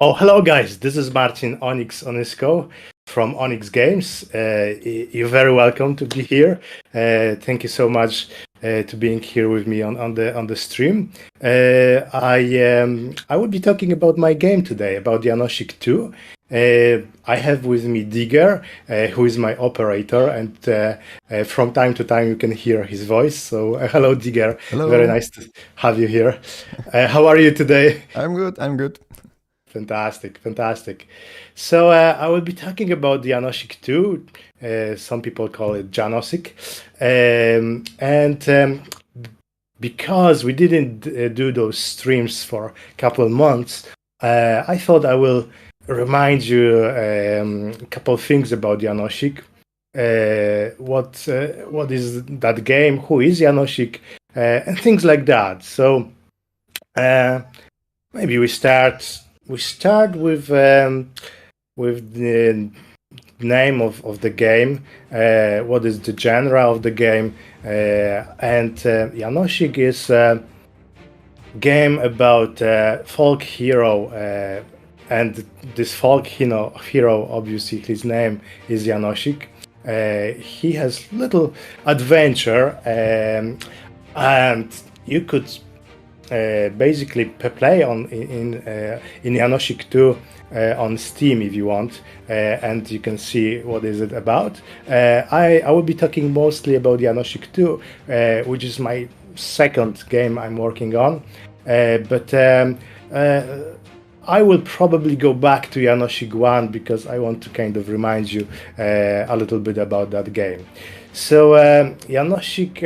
Oh, hello guys. This is Martin Onyx Onisko from Onyx Games. You're very welcome to be here. Thank you so much to being here with me on the stream. I will be talking about my game today, about Janosik 2. I have with me Digger, who is my operator, and from time to time you can hear his voice. So, hello, Digger. Very Hello. nice to have you here. How are you today? I'm good. I'm good. Fantastic, fantastic. So I will be talking about the Janosik 2. Some people call it Janosik. And because we didn't do those streams for a couple of months, I thought I will remind you a couple of things about Janosik. What is that game? Who is Janosik? And things like that. So maybe we start with the name of the game, what is the genre of the game, and Janosik is a game about folk hero, and this folk hero, obviously his name is Janosik. He has little adventure, and you could basically play in Janosik 2 on Steam if you want, and you can see what is it about. I will be talking mostly about Janosik 2, which is my second game I'm working on, but I will probably go back to Janosik 1 because I want to kind of remind you a little bit about that game. So Janosik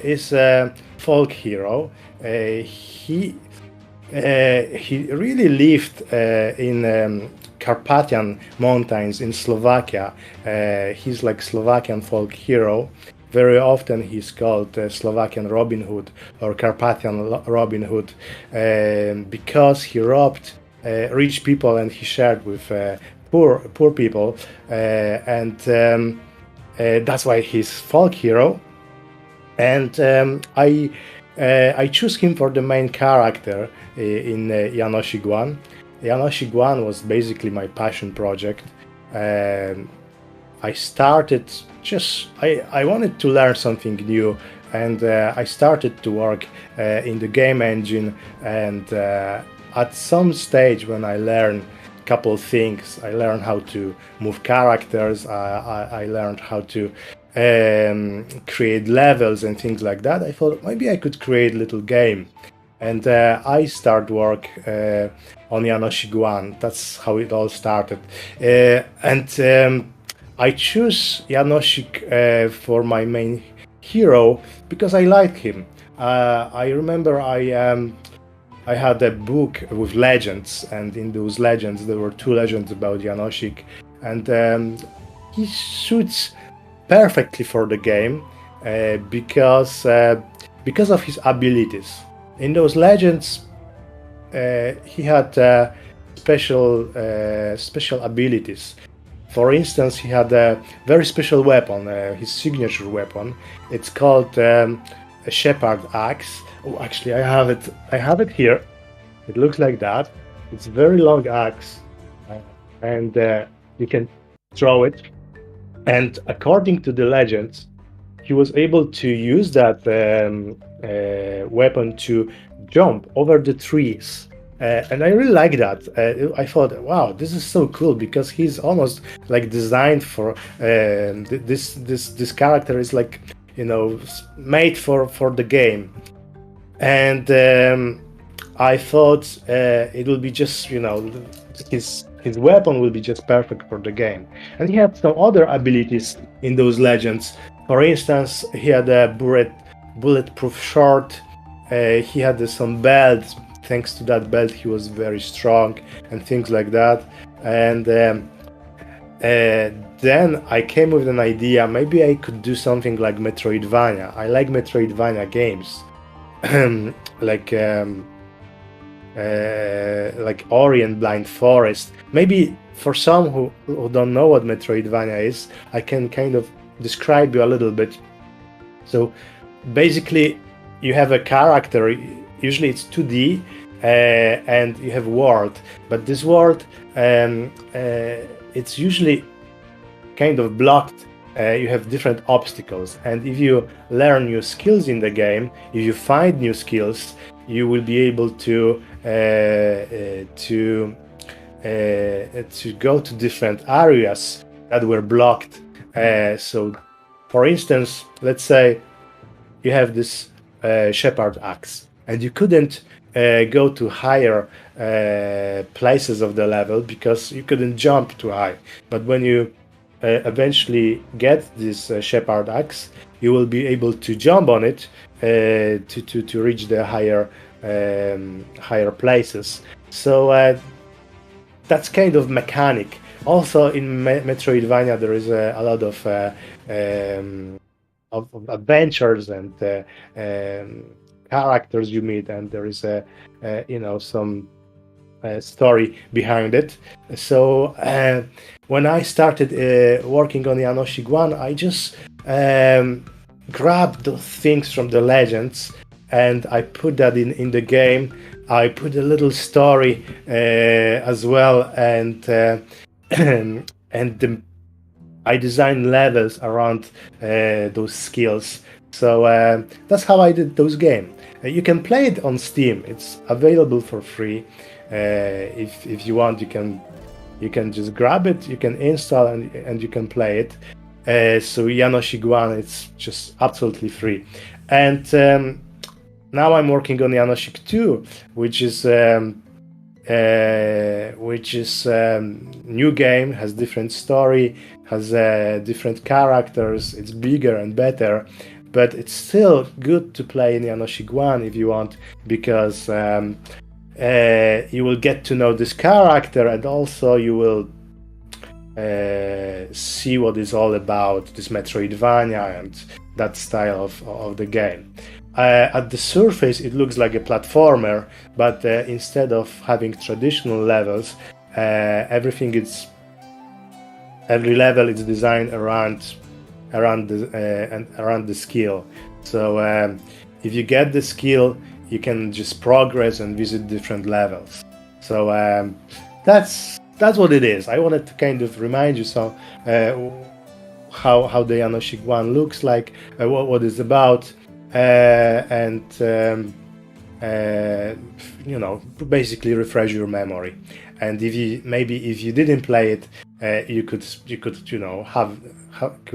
is a folk hero. He really lived in Carpathian mountains in Slovakia. He's like Slovakian folk hero. Very often he's called Slovakian Robin Hood or Carpathian Robin Hood because he robbed rich people and he shared with poor people, and that's why he's folk hero. And I choose him for the main character in Janosik 1. Janosik 1 was basically my passion project. I started I wanted to learn something new, and I started to work in the game engine, and at some stage when I learned a couple things, I learned how to move characters, I learned how to create levels and things like that. I thought maybe I could create a little game, and I start work on Janosik 1. That's how it all started, and I choose Janosik for my main hero because I like him. I remember I had a book with legends, and in those legends there were two legends about Janosik, and he suits perfectly for the game because of his abilities. In those legends, he had special abilities. For instance, he had a very special weapon, his signature weapon. It's called a shepherd axe. Oh, actually, I have it. I have it here. It looks like that. It's a very long axe, and you can throw it. And according to the legends, he was able to use that weapon to jump over the trees. And I really like that. I thought, wow, this is so cool because he's almost like designed for this character is like made for the game. And I thought it will be just his weapon will be just perfect for the game. And he had some other abilities in those legends. For instance, he had a bulletproof shirt. He had some belts. Thanks to that belt, he was very strong and things like that. And then I came with an idea. Maybe I could do something like Metroidvania. I like Metroidvania games, like Ori and Blind Forest. Maybe for some who don't know what Metroidvania is, I can kind of describe you a little bit. So basically, you have a character. Usually it's 2D, and you have world, but this world it's usually kind of blocked. You have different obstacles, and if you learn new skills in the game, if you find new skills, you will be able to go to different areas that were blocked. So, for instance, let's say you have this shepherd axe, and you couldn't go to higher places of the level because you couldn't jump too high. But when you eventually get this shepherd axe, you will be able to jump on it to reach the higher places. So that's kind of mechanic. Also in Metroidvania, there is a lot of adventures and characters you meet, and there is some story behind it. So when I started working on Janosik 1, I just grabbed those things from the legends and I put that in the game. I put a little story as well, and I designed levels around those skills. So that's how I did those games. You can play it on Steam. It's available for free. If you want, you can just grab it. You can install and you can play it. So Janosik 1, it's just absolutely free. And now I'm working on Janosik 2, which is new game, has different story, has different characters. It's bigger and better, but it's still good to play in Janosik 1 if you want, because you will get to know this character, and also you will see what it's all about, this Metroidvania and that style of the game. At the surface, it looks like a platformer, but instead of having traditional levels, every level is designed around the skill. So if you get the skill, you can just progress and visit different levels. So that's what it is. I wanted to kind of remind you how the Janosik 1 looks like, what it's about. And basically refresh your memory. And if you didn't play it, you could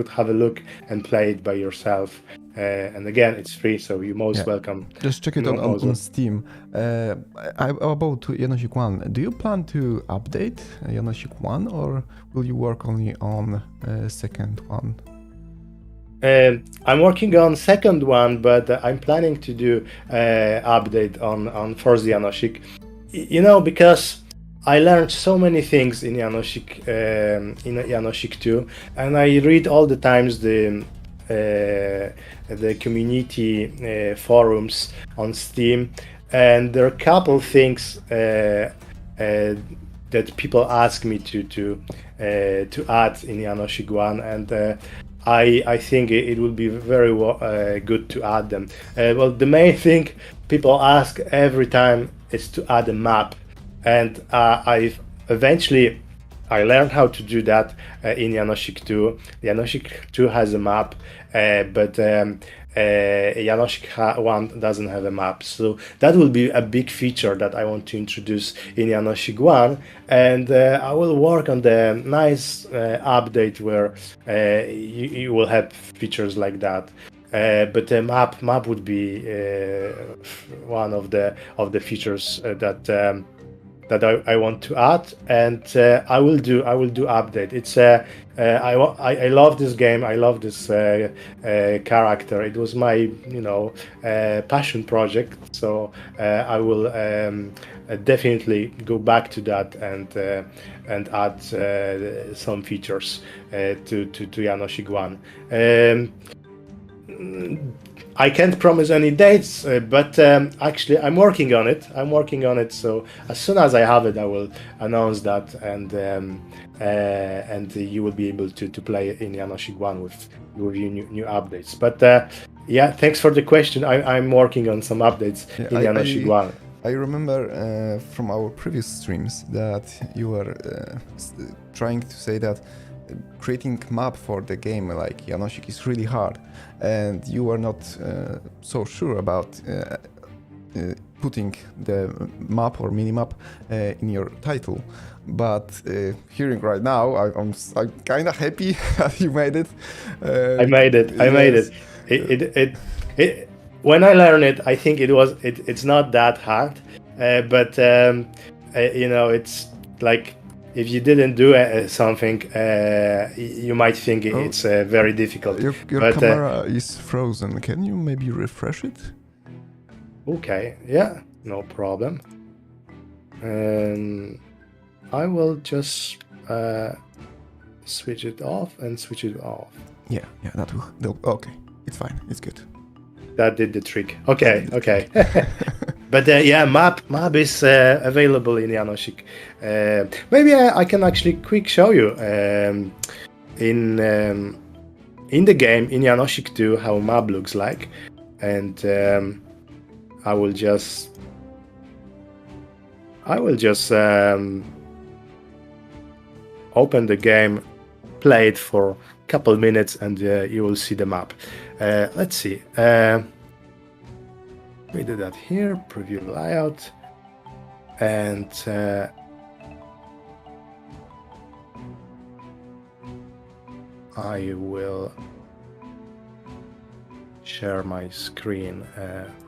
have a look and play it by yourself. And again, it's free, so you're most welcome. Just check it on Steam. About Janosik 1, do you plan to update Janosik 1, or will you work only on second one? I'm working on second one, but I'm planning to do update on first Janosik. Because I learned so many things in Janosik 2, and I read all the times the community forums on Steam, and there are a couple things that people ask me to add in Janosik 1, and I think it would be very good to add them. Well, the main thing people ask every time is to add a map, and I learned how to do that in Janosik 2. Janosik 2 has a map, but Janosik 1 doesn't have a map. So that will be a big feature that I want to introduce in Janosik 1, and I will work on the nice update where you will have features like that. But the map would be one of the features that I want to add, and I will do update. It's I love this game. I love this character. It was my passion project. So I will definitely go back to that and add some features to Janosik 1. I can't promise any dates, but actually I'm working on it. So as soon as I have it, I will announce that, and you will be able to play in Janosik 1 with new updates. But yeah, thanks for the question. I'm working on some updates in Janosik 1. I remember from our previous streams that you were trying to say that creating map for the game like Janosik is really hard, and you were not so sure about putting the map or minimap in your title. But hearing right now, I'm kind of happy that you made it. I made it. I made Yes. it. It. When I learned it, I think it's not that hard, but you know, it's like if you didn't do something, you might think Oh. it's very difficult. Your But camera is frozen. Can you maybe refresh it? okay, yeah, no problem. I will just switch it off and switch it off. Yeah, that will. Okay, it's fine. It's good. That did the trick. Okay, okay. But yeah, map is available in Janosik. Maybe I can actually quick show you in the game in Janosik 2 how map looks like, and I will just open the game, play it for a couple minutes, and you will see the map. Let's see. We do that here, preview layout, and I will share my screen.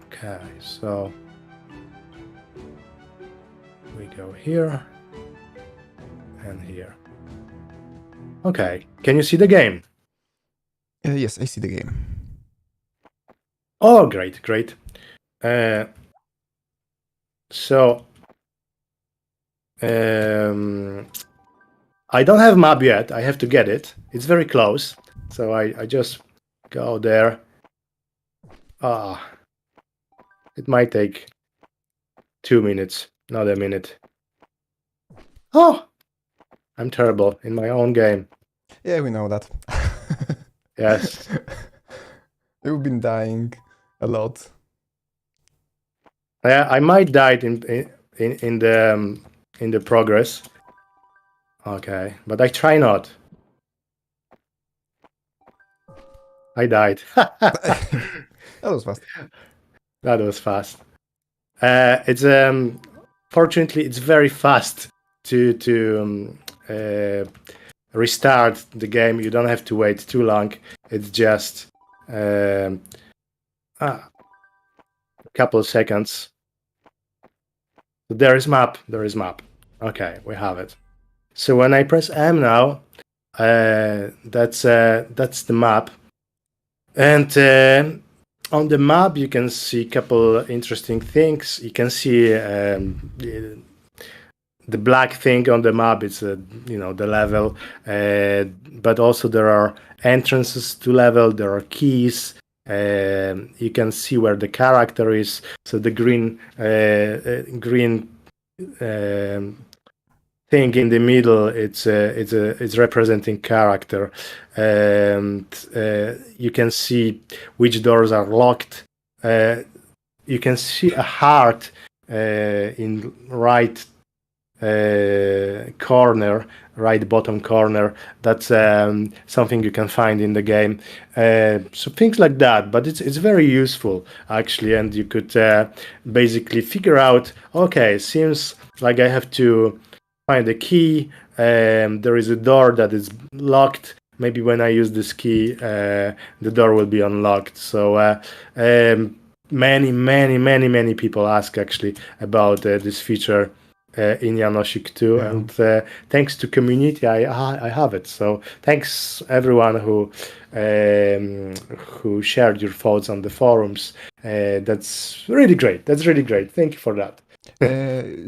Okay, so we go here and here. Okay, can you see the game? Yes, I see the game. Oh, great, great. So I don't have map yet. I have to get it. It's very close. So I just go there. It might take 2 minutes, not a minute. Oh, I'm terrible in my own game. Yeah, we know that. Yes. You've been dying a lot. I might die in the progress. Okay, but I try not. I died. That was fast. That was fast. It's fortunately it's very fast to restart the game. You don't have to wait too long. It's just a couple of seconds. There is map. There is map. Okay, we have it. So when I press M now, that's the map, and on the map you can see a couple interesting things. You can see the black thing on the map. It's the level, but also there are entrances to level. There are keys. You can see where the character is. So the green thing in the middle, it's representing character, and you can see which doors are locked. You can see a heart in right corner, right bottom corner. That's something you can find in the game. So things like that, but it's very useful actually, and you could basically figure out, okay, seems like I have to find a key. There is a door that is locked. Maybe when I use this key, the door will be unlocked. So many people ask actually about this feature in Janosik 2, Yeah. and thanks to community, I have it. So thanks everyone who shared your thoughts on the forums. That's really great. That's really great. Thank you for that.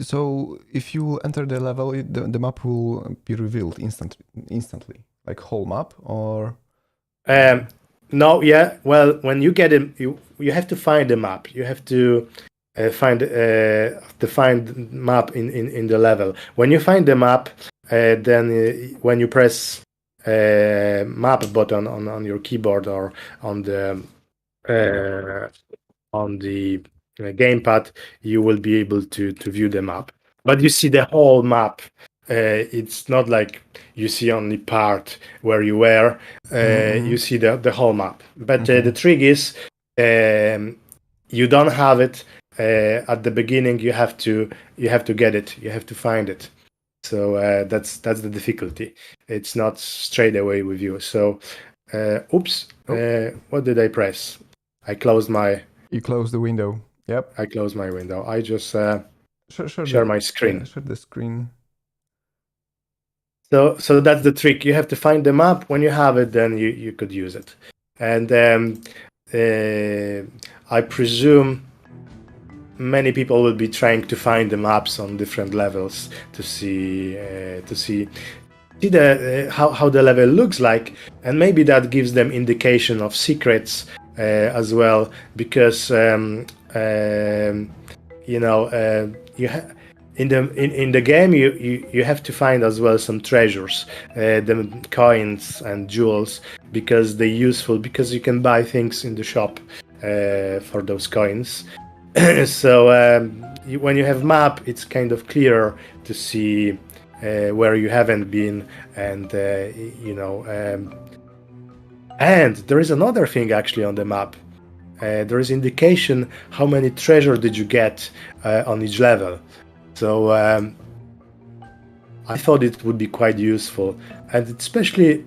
So if you enter the level, the map will be revealed instantly, like whole map, or no, yeah. Well, when you get it, you have to find the map. You have to find map in the level. When you find the map, then when you press map button on your keyboard or on the gamepad, you will be able to view the map. But you see the whole map. It's not like you see only part where you were. You see the whole map. But the trick is, you don't have it at the beginning. You have to get it. You have to find it. So that's the difficulty. It's not straight away with you. So, oops, what did I press? I closed my. You close the window. Yep. I closed my window. I just share my screen. Yeah, share the screen. So that's the trick. You have to find the map. When you have it, then you could use it. And I presume many people will be trying to find the maps on different levels to see the how the level looks like, and maybe that gives them indication of secrets as well, because in the game you have to find as well some treasures, the coins and jewels, because they're useful, because you can buy things in the shop for those coins. So when you have map, it's kind of clearer to see where you haven't been, and and there is another thing actually on the map. There is indication how many treasure did you get on each level. So I thought it would be quite useful, and especially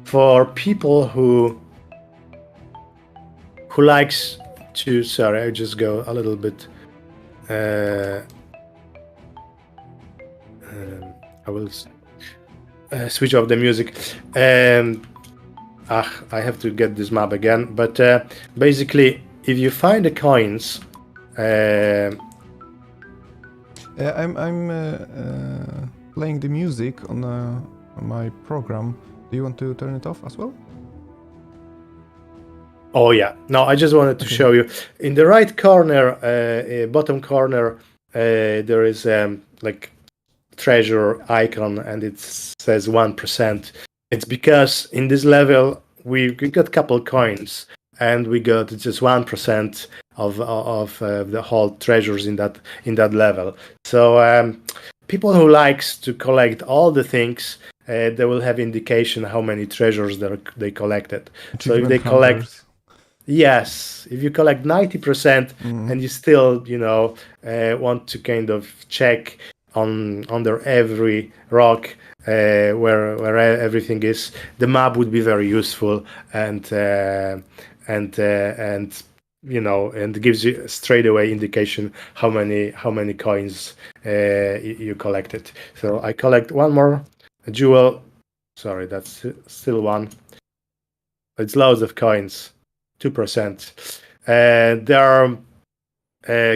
for people who likes to. Sorry, I just go a little bit. I will switch off the music. I have to get this map again. But basically, if you find the coins. I'm playing the music on my program. Do you want to turn it off as well? Oh yeah. No, I just wanted to show you. In the right corner, bottom corner, there is like treasure icon, and it says 1%. It's because in this level we got a couple coins, and we got just 1% of the whole treasures in that level. So people who likes to collect all the things, they will have indication how many treasures they collected. So if they collect, yes, if you collect 90% and you still want to kind of check under every rock where everything is, the map would be very useful, and and gives you straight away indication how many coins you collected. So I collect one more jewel. Sorry, that's still one. It's loads of coins, 2%. There are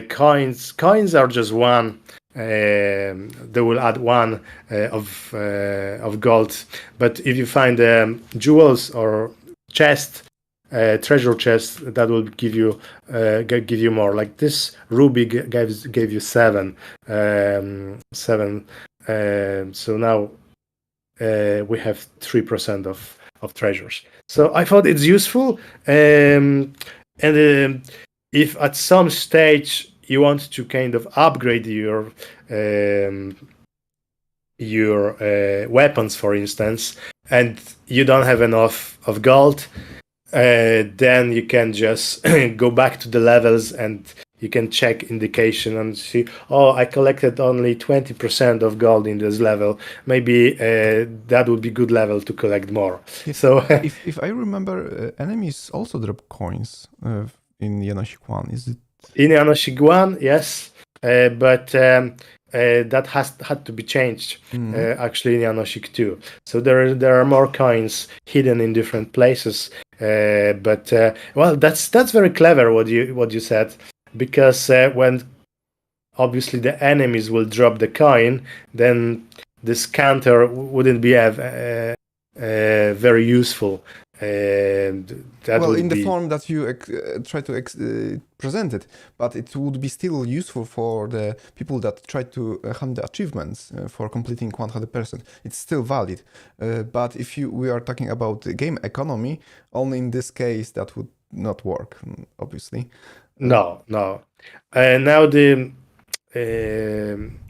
coins. Coins are just one. They will add one of gold. But if you find jewels or treasure chest, that will give you more. Like this ruby gave you 7. So now we have 3% of treasures. So I thought it's useful, and if at some stage you want to kind of upgrade your weapons, for instance, and you don't have enough of gold, then you can just go back to the levels, and you can check indication and see, oh, I collected only 20% of gold in this level. Maybe that would be good level to collect more. If I remember, enemies also drop coins in Janosik 1. Is it? In Janosik 1, yes, but that had to be changed actually in Janosik 2. So there are more coins hidden in different places. But well, that's very clever what you said, because when obviously the enemies will drop the coin, then this counter wouldn't be very useful. Well, in the form that you try to present it, but it would be still useful for the people that try to hunt the achievements for completing 100%. It's still valid. But if we are talking about the game economy, only in this case that would not work, obviously. No, no. Now the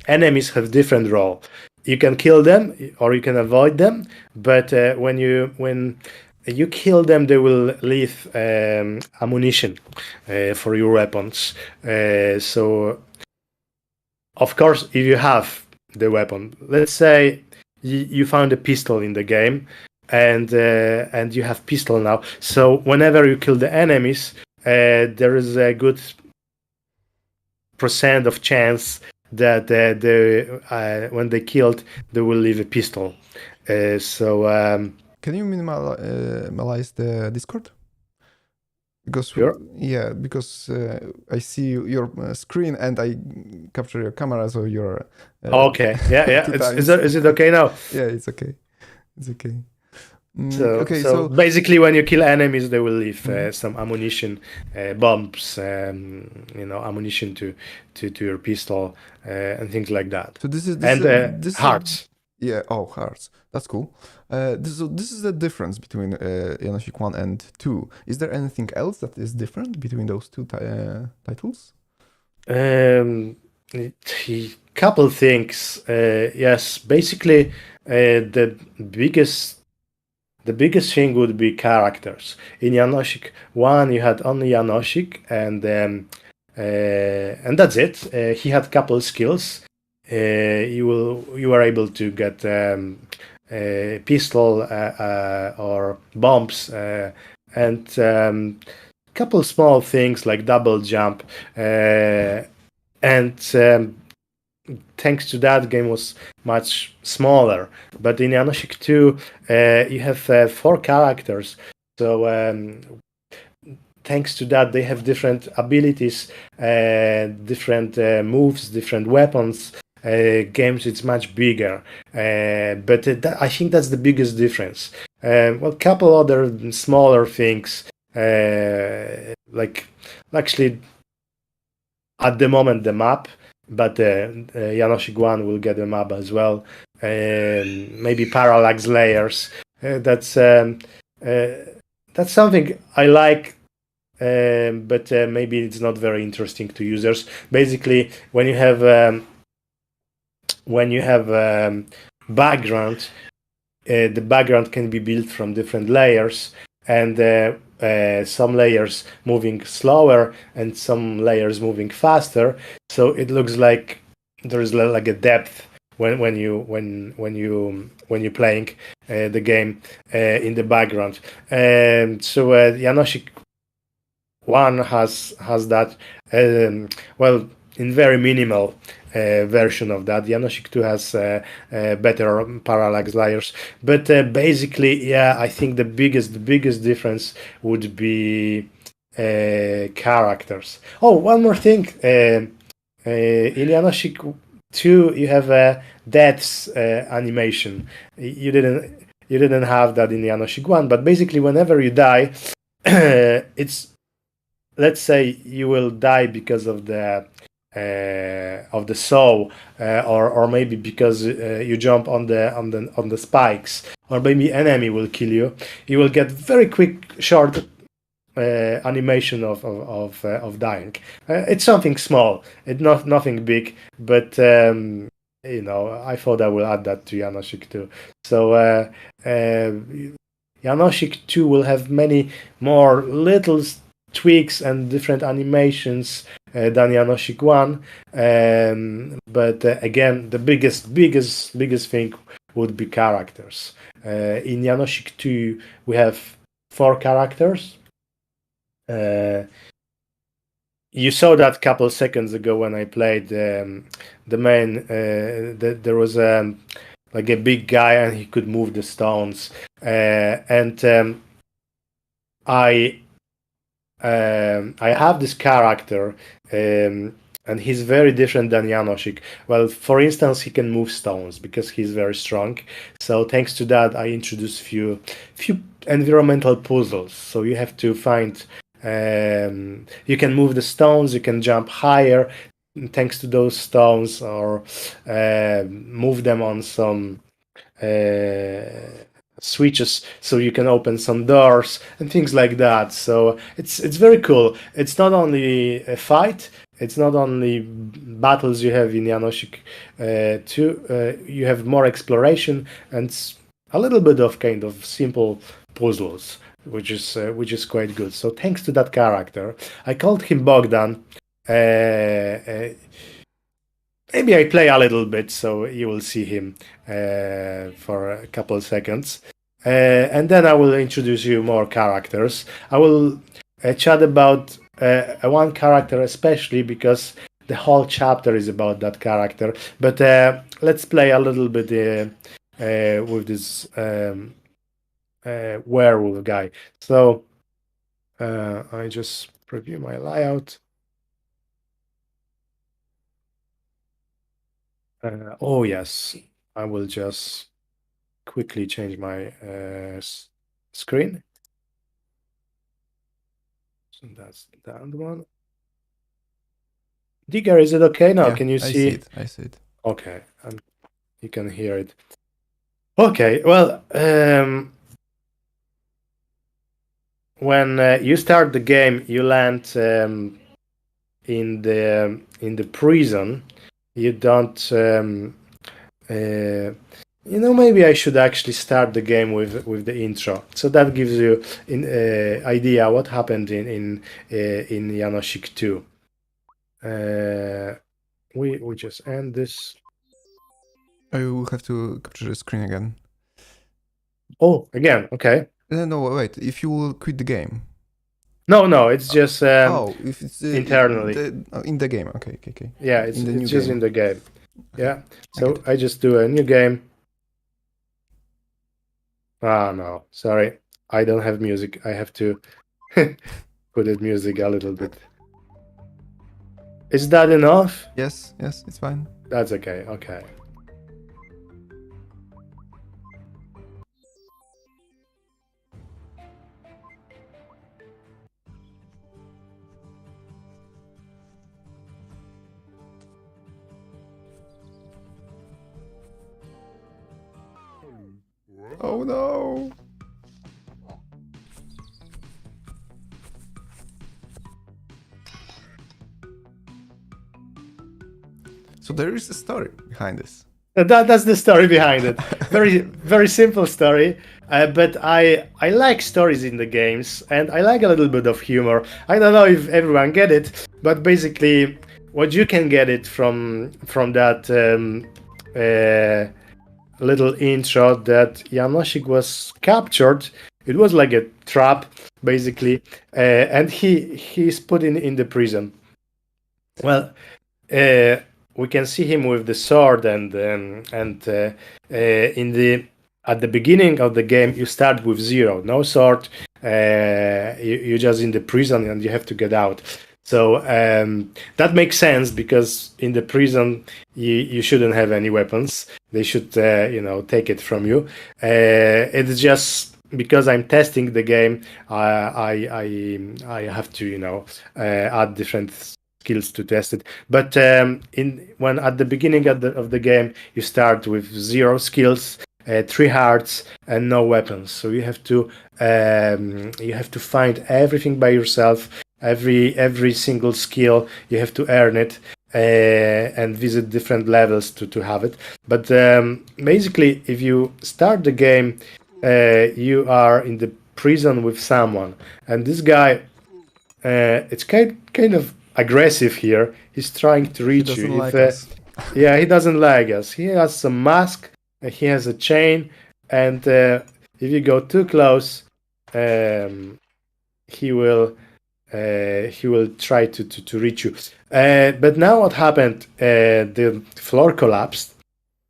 enemies have different role. You can kill them or you can avoid them, but when you kill them, they will leave ammunition for your weapons. So of course, if you have the weapon, let's say you found a pistol in the game, and you have pistol now. So whenever you kill the enemies, there is a good percent of chance that when they killed, they will leave a pistol. So Can you minimize the Discord? Because sure. yeah, because I see your screen and I capture your camera, so you're Okay, yeah, yeah. two Is times. it okay now? Yeah, it's okay. It's okay. So, Okay, so so basically, when you kill enemies, they will leave mhm. some ammunition, bombs, ammunition to your pistol, and things like that, So and this is a, hearts. yeah. Oh, hearts. That's cool. This is the difference between Janosik 1 and 2. Is there anything else that is different between those two titles? Um, Couple things. Yes, basically, the biggest the biggest thing would be characters. In Janosik 1, you had only Janosik, and that's it. He had couple skills. You were able to get a pistol or bombs and couple small things like double jump, and thanks to that, game was much smaller. But in Janoschik 2, you have four characters. So thanks to that, they have different abilities, different moves, different weapons. Games, it's much bigger. But I think that's the biggest difference. Well, couple other smaller things, like actually at the moment the map, but Janosik 1 will get a map as well. Maybe parallax layers. Uh, that's um, uh, that's something I like, but maybe it's not very interesting to users. Basically, when you have background, the background can be built from different layers, and some layers moving slower and some layers moving faster. So it looks like there is like a depth when you're playing the game in the background. So Janoschik 1 has that. Well, in very minimal version of that. Janoschik 2 has better parallax layers, but basically, yeah, I think the biggest difference would be characters. Oh, one more thing. In Janoschik 2, you have a deaths animation. You didn't have that in Janoschik 1, but basically, whenever you die, it's, let's say you will die because of the saw, or maybe because you jump on the spikes, or maybe enemy will kill you. You will get very quick, short animation of dying. It's something small. It's not nothing big, but I thought I will add that to Janoschik too. So Janoschik 2 will have many more little tweaks and different animations than Janoschik 1. But again, the biggest thing would be characters. In Janoschik 2, we have four characters. You saw that couple seconds ago when I played the main. There was like a big guy and he could move the stones, and I have this character, and he's very different than Janoschik. Well, for instance, he can move stones because he's very strong. So thanks to that, I introduced few environmental puzzles. So you have to find. You can move the stones. You can jump higher thanks to those stones, or move them on uh, switches so you can open some doors and things like that. So it's very cool. It's not only a fight, it's not only battles you have in Janosik 2, you have more exploration and a little bit of kind of simple puzzles, which is quite good. So thanks to that character, I called him Bogdan. Maybe I play a little bit, so you will see him for a couple of seconds. And then I will introduce you more characters. I will chat about one character especially because the whole chapter is about that character. But let's play a little bit with this werewolf guy. So I just preview my layout. Oh yes, I will just quickly change my screen. So that's that one. Digger, is it okay now? Yeah, Can you I see see? it. I see it. Okay, and you can hear it. Okay, well, when you start the game, you land in the prison. You don't. Maybe I should actually start the game with the intro, so that gives you an idea what happened in Janosik 2. We just end this. I will have to capture the screen again. Oh, again, okay. No, wait. If you will quit the game. No, it's just If it's internally. in the game. Okay. Yeah, in the new it's just game. in the game. Okay, Yeah, I get so it. I just do a new game. Ah, no, sorry, I don't have music. I have to put it music a little bit. Is that enough? Yes, it's fine. That's okay. Okay. Oh no! So there is a story behind this. That's the story behind it. Very simple story, but I like stories in the games, and I like a little bit of humor. I don't know if everyone get it, but basically, what you can get it from that little intro that Janosik was captured. It was like a trap, basically, and he's put in the prison. Well, we can see him with the sword and in the at the beginning of the game you start with zero, no sword. You're just in the prison and you have to get out. So that makes sense because in the prison you shouldn't have any weapons. They should take it from you. It's just because I'm testing the game. I have to add different skills to test it. But when at the beginning of the game you start with zero skills, 3 hearts, and no weapons. So you have to find everything by yourself. Every single skill you have to earn it and visit different levels to have it. But basically, if you start the game, you are in the prison with someone, and this guy, it's kind of aggressive here. He's trying to reach He doesn't you. like us. Yeah, he doesn't like us. He has some mask. He has a chain, and if you go too close, he will try to reach you. But now what happened? The floor collapsed.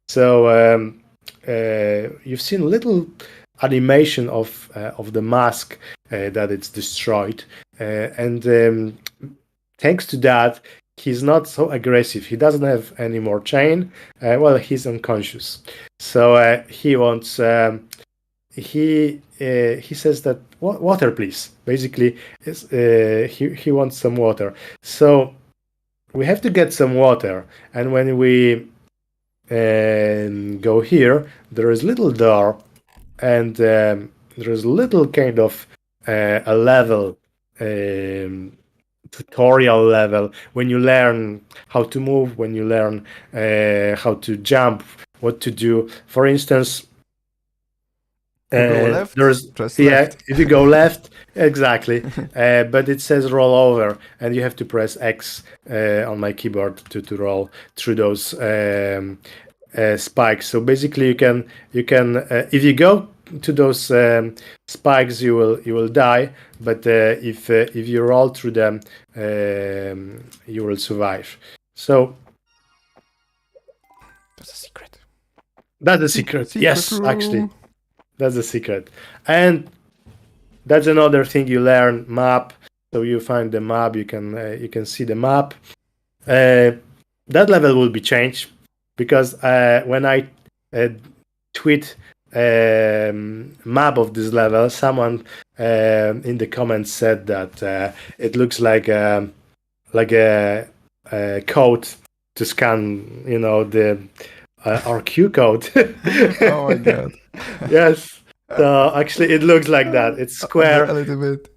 So you've seen little animation of the mask that it's destroyed, and thanks to that, he's not so aggressive. He doesn't have any more chain. Well, he's unconscious, so he wants. He says that water, please. Basically, he wants some water. So we have to get some water, and when we go here, there is little door, and there's a little kind of a level, tutorial level, when you learn how to move, when you learn how to jump, what to do. For instance, You go left, there's press yeah, left. if you go left, exactly, but it says roll over, and you have to press X on my keyboard to roll through those spikes. So basically, you can if you go to those spikes, you will die. But if you roll through them, you will survive. So That's a secret. that's a secret. Secret Yes, room. actually, that's a secret. And that's another thing you learn, map. So you find the map, you can see the map. That level will be changed because when I tweet map of this level, someone in the comments said that it looks like a code to scan, the RQ code. Oh my god. Yes. So actually, it looks like that. It's square. A little bit.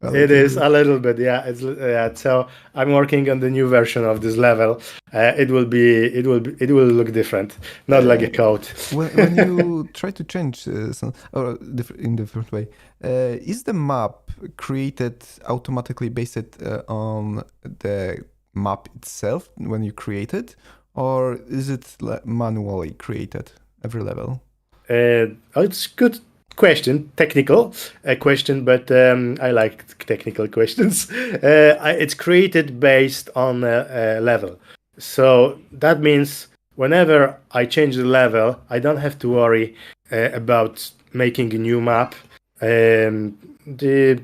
It is a little bit, yeah. So I'm working on the new version of this level. It will look different, not like a code. When you try to change some or in different way, is the map created automatically based on the map itself when you create it, or is it manually created every level? It's good question, technical question, but I like technical questions. It's created based on a level, so that means whenever I change the level, I don't have to worry about making a new map. The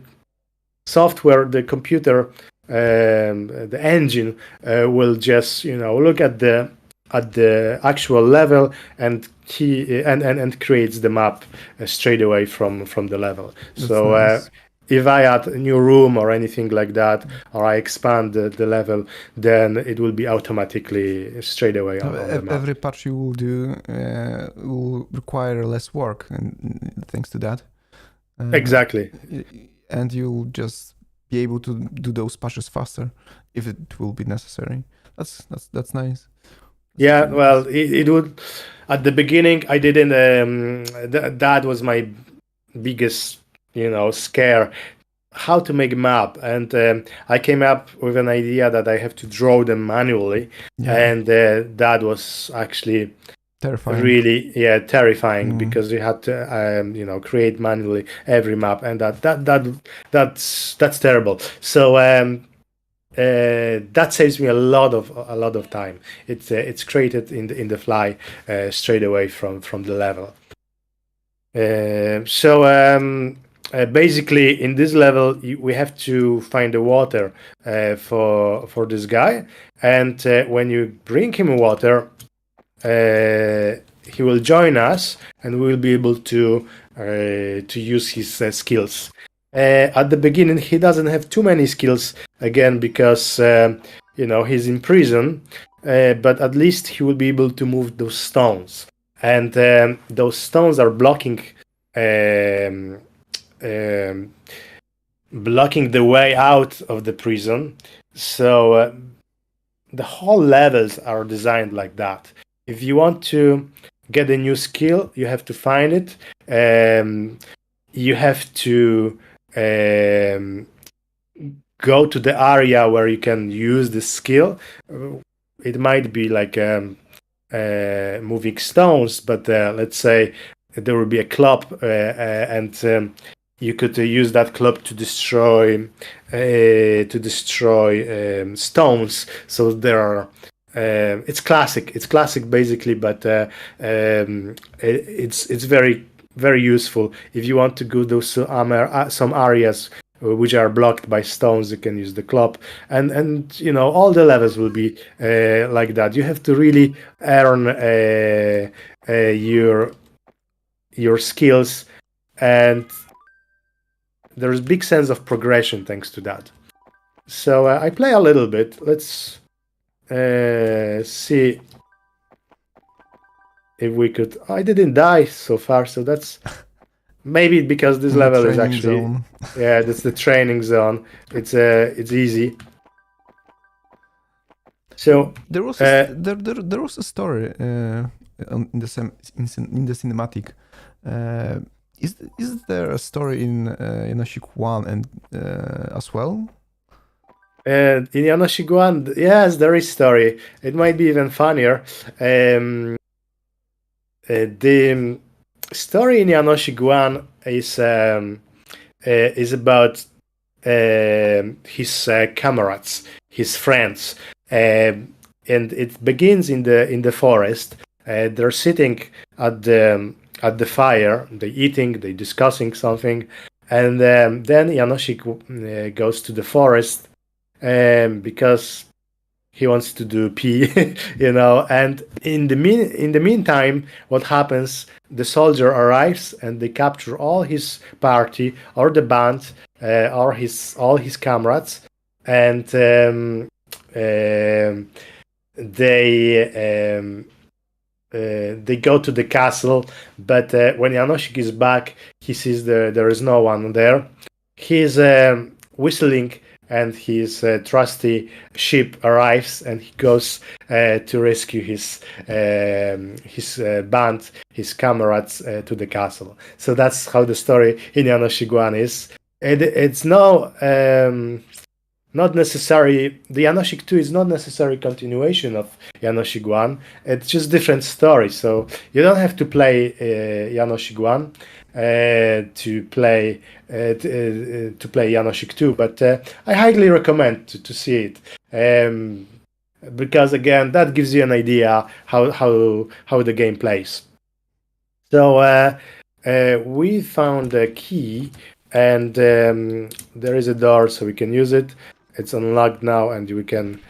software, the computer, the engine will just look at the actual level and creates the map straight away from the level. That's So nice. if I add a new room or anything like that, or I expand the level, then it will be automatically straight away on the map. Every patch you will do will require less work, and thanks to that. Exactly. And you'll just be able to do those patches faster if it will be necessary. That's nice. Yeah, well, it would. At the beginning, I didn't. That was my biggest, scare. How to make a map, and I came up with an idea that I have to draw them manually, and that was actually terrifying. really, terrifying because you had to, create manually every map, and that's terrible. So that saves me a lot of time. It's created in the fly straight away from the level. Basically, in this level, we have to find the water for this guy, and when you bring him water, he will join us, and we will be able to use his skills. At the beginning, he doesn't have too many skills again because he's in prison, but at least he will be able to move those stones, and those stones are blocking the way out of the prison. So the whole levels are designed like that. If you want to get a new skill, you have to find it. You have to go to the area where you can use the skill. It might be like moving stones, but let's say there will be a club, and you could use that club to destroy stones. So there are. It's classic. It's classic basically, but it's very very useful if you want to go to some areas which are blocked by stones. You can use the club, and all the levels will be like that. You have to really earn your skills, and there's big sense of progression thanks to that. So I play a little bit. Let's see if we could. I didn't die so far, so that's Maybe because this In the level is training actually zone. yeah, that's the training zone. It's easy. So There was there was a story in the in the cinematic. Uh, is there a story in Janosik 1 and as well? in Janosik 1, yes, there is story. It might be even funnier. The story in Janosik 1 is about his comrades, his friends, and it begins in the forest. They're sitting at the fire, they eating, they discussing something, and then Janosik goes to the forest because he wants to do pee, you know. And in the meantime, what happens? The soldier arrives and they capture all his party or the band or his all his comrades, and they go to the castle. But when Janoschik is back, he sees there is no one there. He's whistling, and his trusty ship arrives, and he goes to rescue his band, his comrades to the castle. So that's how the story in Janoschik is. It's no not necessary. The Janosik 2 is not necessary continuation of Janosik 1. It's just different story. So you don't have to play Janosik 1 to play Janosik 2, but I highly recommend to see it. Because again, that gives you an idea how the game plays. So we found a key, and there is a door, so we can use it. It's unlocked now, and we can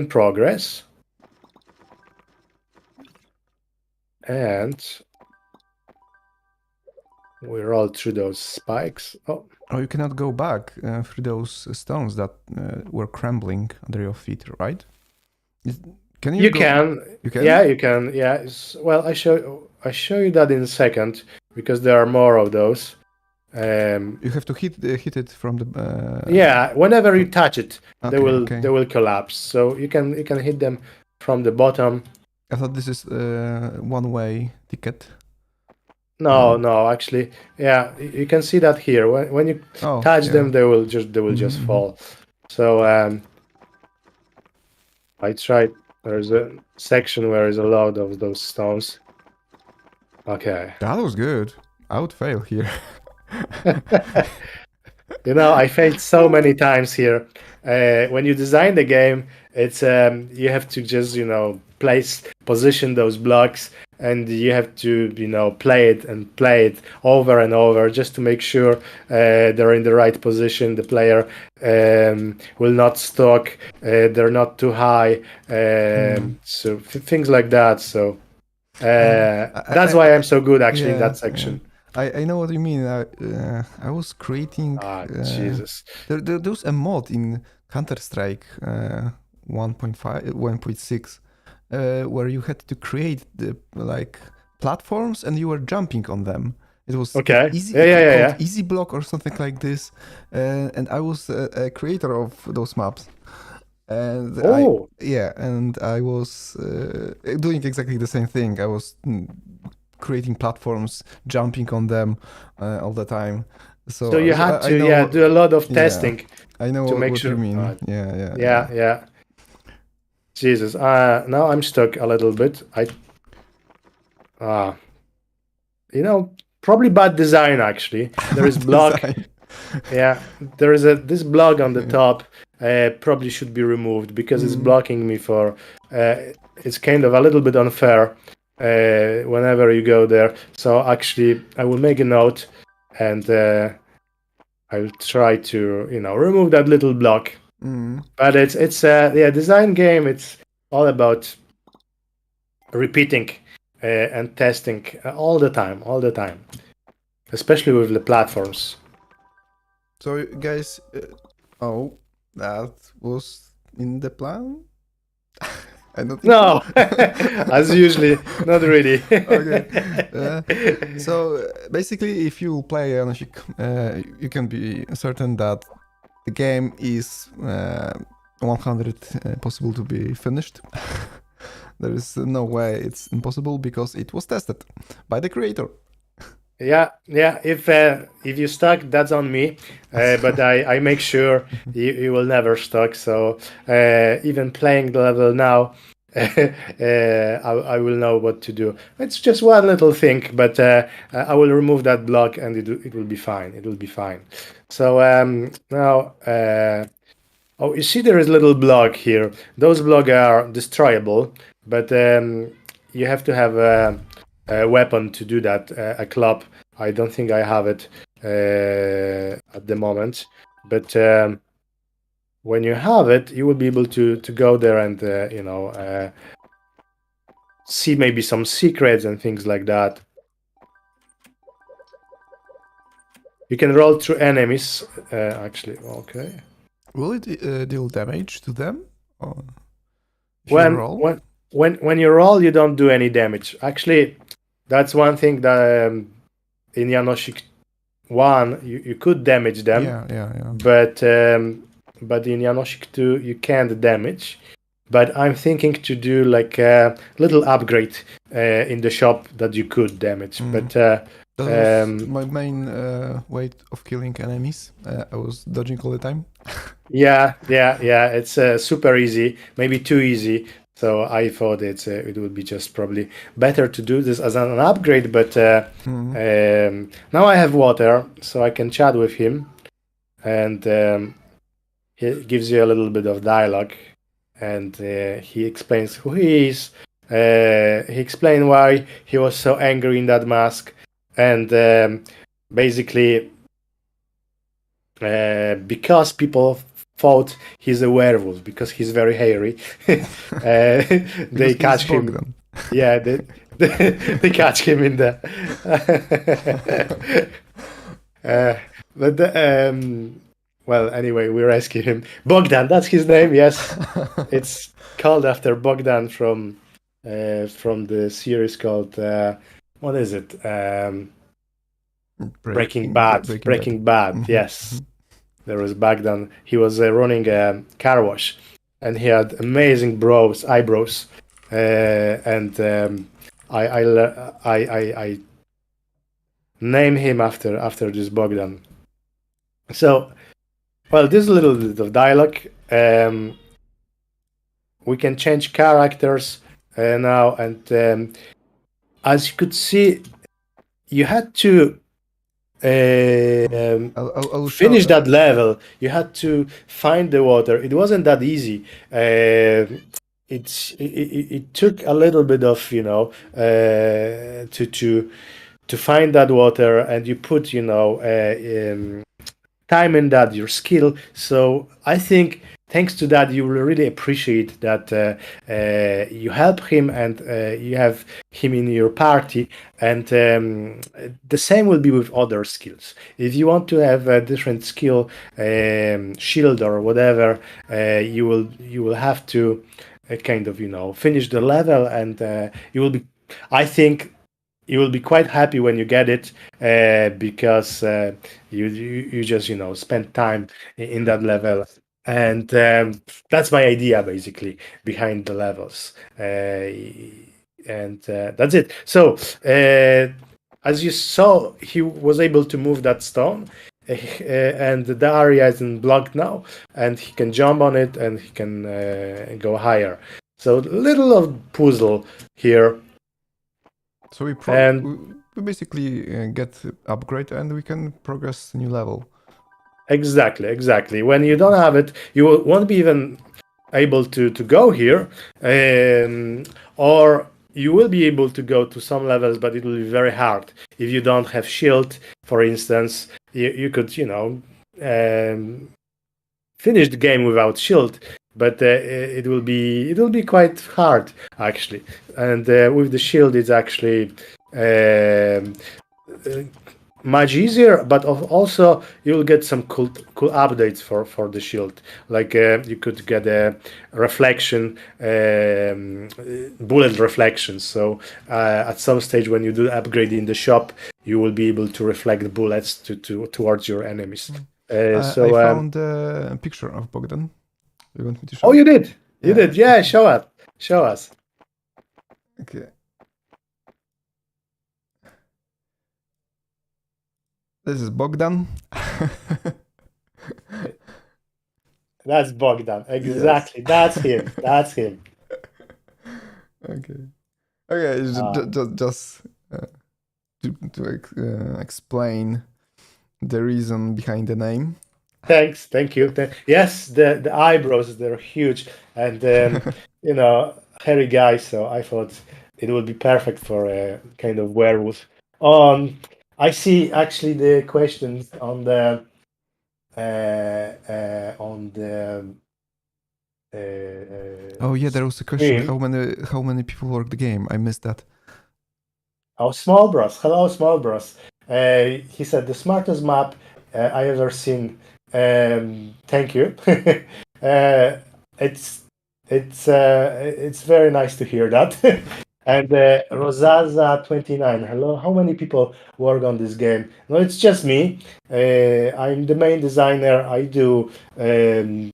progress. And we roll through those spikes. Oh, Oh, you cannot go back through those stones that were crumbling under your feet, right? Can you you go? can. You can? Yeah, you can. Yeah. Well, I show you that in a second because there are more of those. You have to hit it from the. Yeah, whenever you touch it, Okay, okay. they will collapse. So you can hit them from the bottom. I thought this is one-way ticket. No, actually, yeah, you can see that here. When you Oh, touch yeah. them, they will just fall. So I tried. There's a section where there's a lot of those stones. Okay. That was good. I would fail here. You know, I failed so many times here. When you design the game, it's you have to just position those blocks, and you have to play it over and over just to make sure they're in the right position. The player will not stuck. They're not too high. So things like that. So that's why I'm so good actually in Yeah, that section. I know what you mean. I was creating. Ah, Jesus. There's a mod in Counter Strike 1.5, 1.6, where you had to create the platforms and you were jumping on them. It was Okay. easy, Yeah. called Easy Block or something like this, and I was a creator of those maps. And Oh, I was doing exactly the same thing. I was creating platforms, jumping on them all the time. so you had I to know, do a lot of yeah, testing I know to make what you sure. mean. Yeah. Yeah. Jesus. Now I'm stuck a little bit. Uh, probably bad design actually. There is block. Design. Yeah, there is this block on the top. Probably should be removed because it's blocking me for. It's kind of a little bit unfair. Whenever you go there, so actually I will make a note, and I will try to remove that little block. But it's design game. It's all about repeating and testing all the time, especially with the platforms. So guys, oh, that was in the plan. I don't think No, so. as usually, not really. Okay. So basically, if you play Janosik, you can be certain that the game is 100 possible to be finished. There is no way it's impossible because it was tested by the creator. Yeah. If you stuck, that's on me. But I make sure you will never stuck. So even playing the level now, I will know what to do. It's just one little thing, but I will remove that block and it will be fine. It will be fine. So now, oh, you see there is a little block here. Those blocks are destroyable, but you have to have a weapon to do that, a club. I don't think I have it at the moment, but when you have it, you will be able to go there and see maybe some secrets and things like that. You can roll through enemies. Actually, okay. Will it deal damage to them? Or if you When roll? when when you roll, you don't do any damage. Actually, that's one thing that in Janosik 1 you could damage them, Yeah. but in Janosik 2 you can't damage. But I'm thinking to do like a little upgrade in the shop that you could damage. But That was my main way of killing enemies. I was dodging all the time. yeah, it's super easy, maybe too easy. So I thought it would be just probably better to do this as an upgrade. But now I have water, so I can chat with him, and he gives you a little bit of dialogue, and he explains who he is. He explained why he was so angry in that mask, and basically because people thought he's a werewolf because he's very hairy. They catch him. Bogdan. Yeah, they catch him in the. Well, anyway, we rescue him. Bogdan, that's his name. Yes, it's called after Bogdan from the series called what is it? Breaking Bad. Breaking Bad. Yes. There was back then. He was running a car wash, and he had amazing eyebrows, and I name him after this Bogdan. So, well, this little bit of dialogue. We can change characters now, and as you could see, you had to I'll finish that level. You had to find the water. It wasn't that easy. It took a little bit of to find that water, and you put time in that, your skill. So I think thanks to that, you will really appreciate that you help him and you have him in your party. And the same will be with other skills. If you want to have a different skill, shield or whatever, you will have to kind of finish the level, and you will be. I think you will be quite happy when you get it because you just spend time in that level, and that's my idea basically behind the levels, and that's it. So as you saw, he was able to move that stone. And the area isn't blocked now, and he can jump on it, and he can go higher. So little of puzzle here. So we basically get upgrade and we can progress new level. Exactly. When you don't have it, you won't be even able to go here, or you will be able to go to some levels, but it will be very hard. If you don't have shield, for instance, you could finish the game without shield, but it will be quite hard actually. And with the shield, it's actually much easier, but also you'll get some cool updates for the shield. Like you could get a reflection, bullet reflections. So at some stage when you do upgrade in the shop, you will be able to reflect bullets towards your enemies. I So found a picture of Bogdan. You want me to oh, show? you did, you Yeah. did, yeah. Show us, show us. Okay. This is Bogdan. That's Bogdan. Yes. Exactly. That's him. That's him. Okay. Okay. Uh, Just to explain the reason behind the name. Thanks. Thank you. Yes, the eyebrows, they're huge, and hairy guy. So I thought it would be perfect for a kind of werewolf. Um, I see actually the questions on the Oh yeah, there was a question. stream. How many people work the game? I missed that. Oh, Small Bros. Hello, Small Bros. He said the smartest map I ever seen. Thank you. uh, it's it's very nice to hear that. And Rosaza 29. Hello. How many people work on this game? No, it's just me. I'm the main designer. I do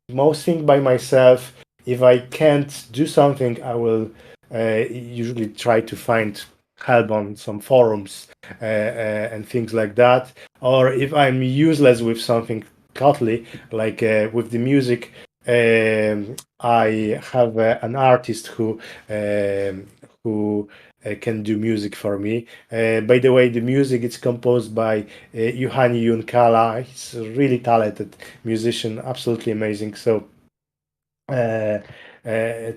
most things by myself. If I can't do something, I will usually try to find help on some forums and things like that. Or if I'm useless with something totally, like with the music, I have an artist who can do music for me. By the way, the music is composed by Juhani Junkala. He's a really talented musician, absolutely amazing. So uh,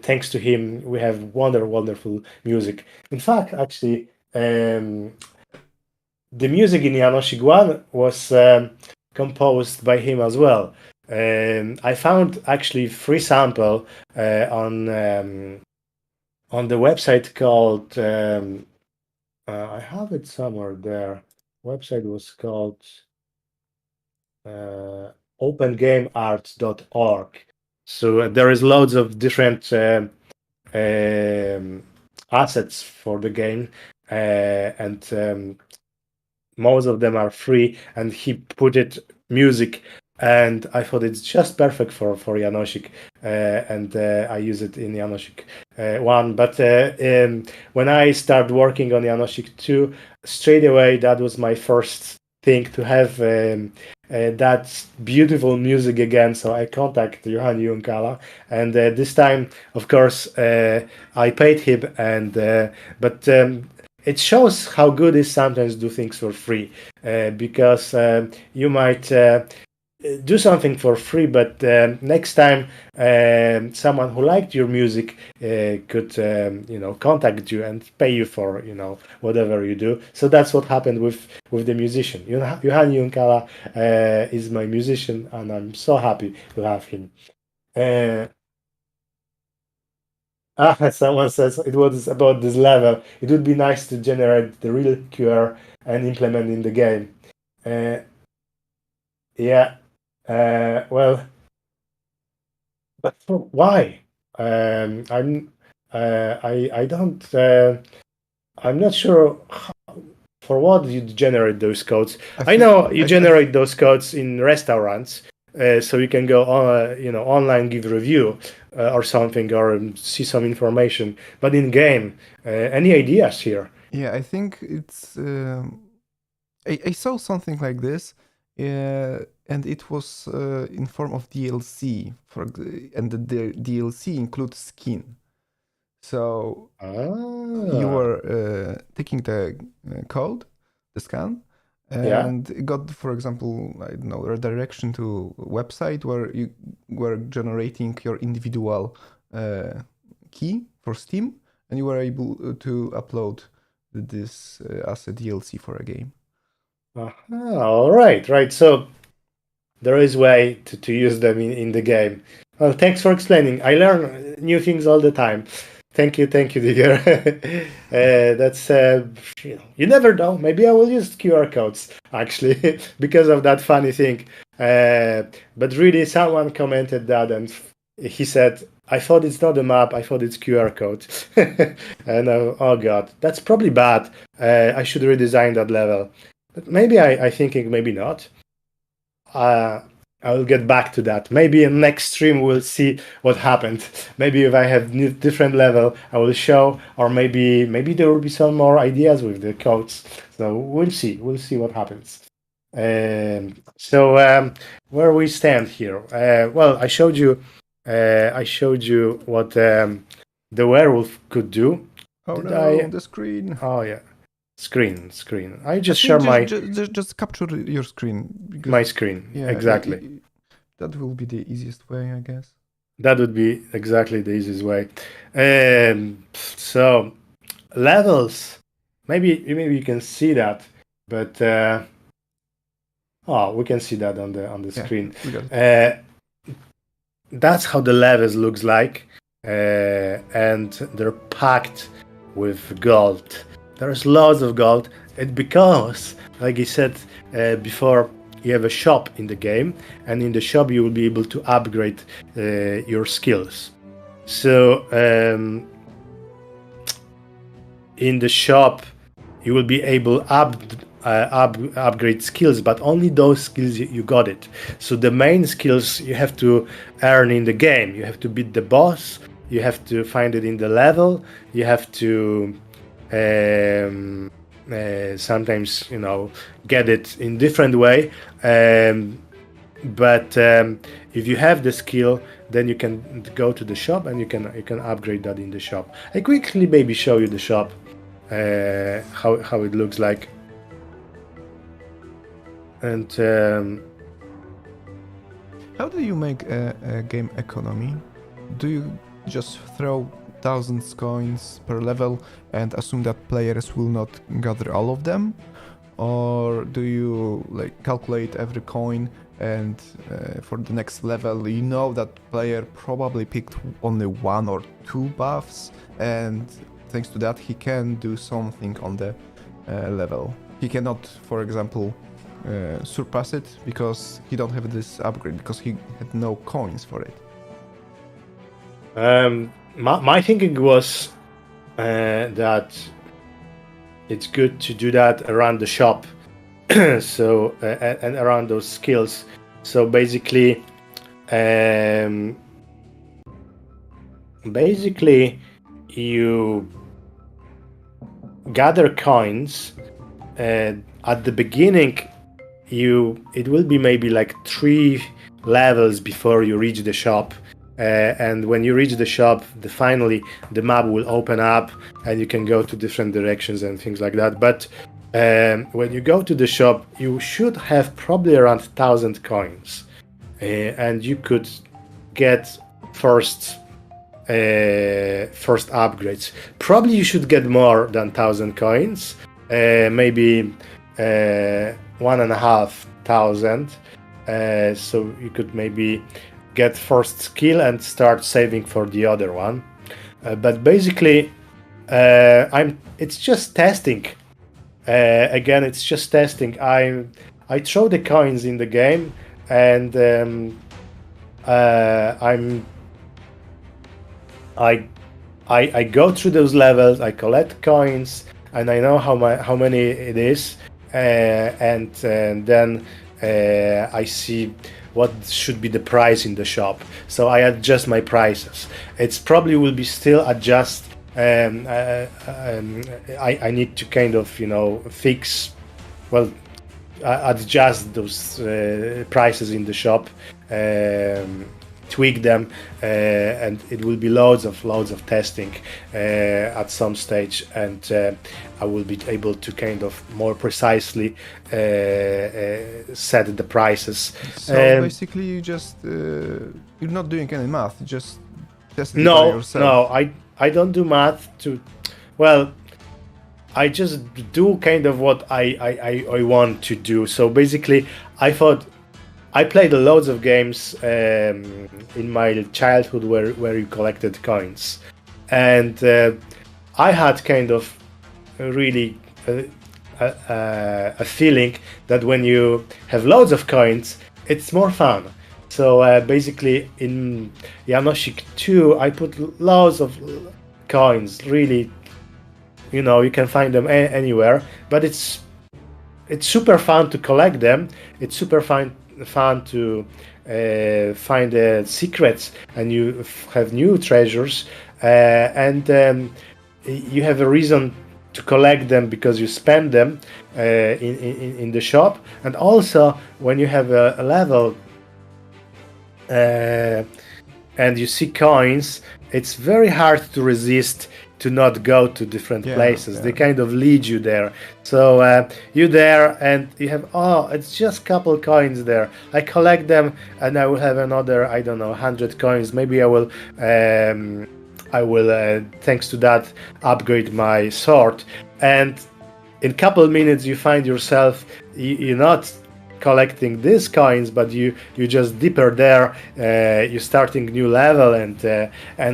thanks to him, we have wonderful music. In fact, actually, the music in Janosik 1 was composed by him as well. I found actually free sample on the website called I have it somewhere there. Website was called opengameart.org. So there is loads of different assets for the game, and most of them are free. And he put it music, and I thought it's just perfect for Janosik, and I use it in Janosik 1. But when I started working on Janosik 2, straight away that was my first thing to have. That beautiful music again, so I contacted Johan Junkala, and this time, of course, I paid him, and but it shows how good it is sometimes do things for free, because you might do something for free, but next time someone who liked your music could contact you and pay you for whatever you do. So that's what happened with the musician. Johan Junkala is my musician, and I'm so happy to have him. uh, Someone says it was about this level. It would be nice to generate the real QR and implement in the game. Uh, yeah. Well, but why? I'm. I don't. I'm not sure for what you generate those codes. I I think know you generate those codes in restaurants, so you can go on, online, give review or something, or see some information. But in game, any ideas here? yeah, I think it's. I saw something like this, and it was in form of DLC. And the DLC includes skin. So you Ah, were taking the code, the scan, yeah. and it got, for example, I don't know, a direction to a website where you were generating your individual key for Steam, and you were able to upload this as a DLC for a game. All right, right. So there is way to use them in the game. Well, thanks for explaining. I learn new things all the time. thank you, Digger. That's you never know. Maybe I will use QR codes actually because of that funny thing. But really, someone commented that, and he said, "I thought it's not a map. I thought it's QR code." And oh god, that's probably bad. I should redesign that level. But maybe I thinking maybe not. Uh, I will get back to that. Maybe in next stream we'll see what happened. Maybe if I have different level, I will show, or maybe there will be some more ideas with the codes. So we'll see. We'll see what happens. So where we stand here. Well, I showed you. I showed you what the werewolf could do. Oh Did no, I? the screen. Oh yeah, screen. I I just think share my just capture your screen because my screen. yeah, Exactly. that will be the easiest way, I guess. That would be exactly the easiest way. So levels, maybe you can see that, but oh, we can see that on the Yeah, screen. we got it. That's how the levels looks like, and they're packed with gold. There's lots of gold, and because, like I said before, you have a shop in the game, and in the shop you will be able to upgrade your skills. So in the shop you will be able upgrade skills, but only those skills you got it. So the main skills you have to earn in the game. You have to beat the boss, you have to find it in the level, you have to sometimes get it in different way, but if you have the skill, then you can go to the shop and you can upgrade that in the shop. I quickly maybe show you the shop, how it looks like. And How do you make a game economy? Do you just throw thousands coins per level and assume that players will not gather all of them? Or do you like calculate every coin and for the next level you know that player probably picked only one or two buffs and thanks to that he can do something on the level? He cannot, for example, surpass it because he don't have this upgrade because he had no coins for it. my thinking was that it's good to do that around the shop. So and around those skills. So basically you gather coins at the beginning. It will be maybe like 3 levels before you reach the shop, and when you reach the shop, finally the map will open up and you can go to different directions and things like that. But when you go to the shop, you should have probably around 1,000 coins, and you could get first upgrades. Probably you should get more than 1,000 coins, maybe 1,500. So you could maybe get first skill and start saving for the other one. But basically, it's just testing. Again, it's just testing. I throw the coins in the game, and I go through those levels. I collect coins, and I know how many it is, and then I see what should be the price in the shop. So I adjust my prices. It's probably will be still adjust. I need to kind of fix, well, adjust those prices in the shop, tweak them, and it will be loads of testing at some stage, and I will be able to kind of more precisely set the prices. So basically you just you're not doing any math, you just tested it by No, yourself. I don't do math to, well, I just do kind of what I want to do. So basically, I thought I played loads of games in my childhood where you collected coins, and I had kind of really a feeling that when you have loads of coins, it's more fun. So basically, in Janosik 2, I put loads of coins. Really, you can find them anywhere, but it's super fun to collect them. It's super fun to find secrets, and you have new treasures, and you have a reason to collect them because you spend them in the shop. And also, when you have a level and you see coins, it's very hard to resist to not go to different places. They kind of lead you there. So you there and you have, it's just couple coins there. I collect them and I will have another, I don't know, 100 coins. Maybe I will thanks to that, upgrade my sword. And in couple minutes you find yourself, you're not collecting these coins, but you just deeper there, you're starting new level, and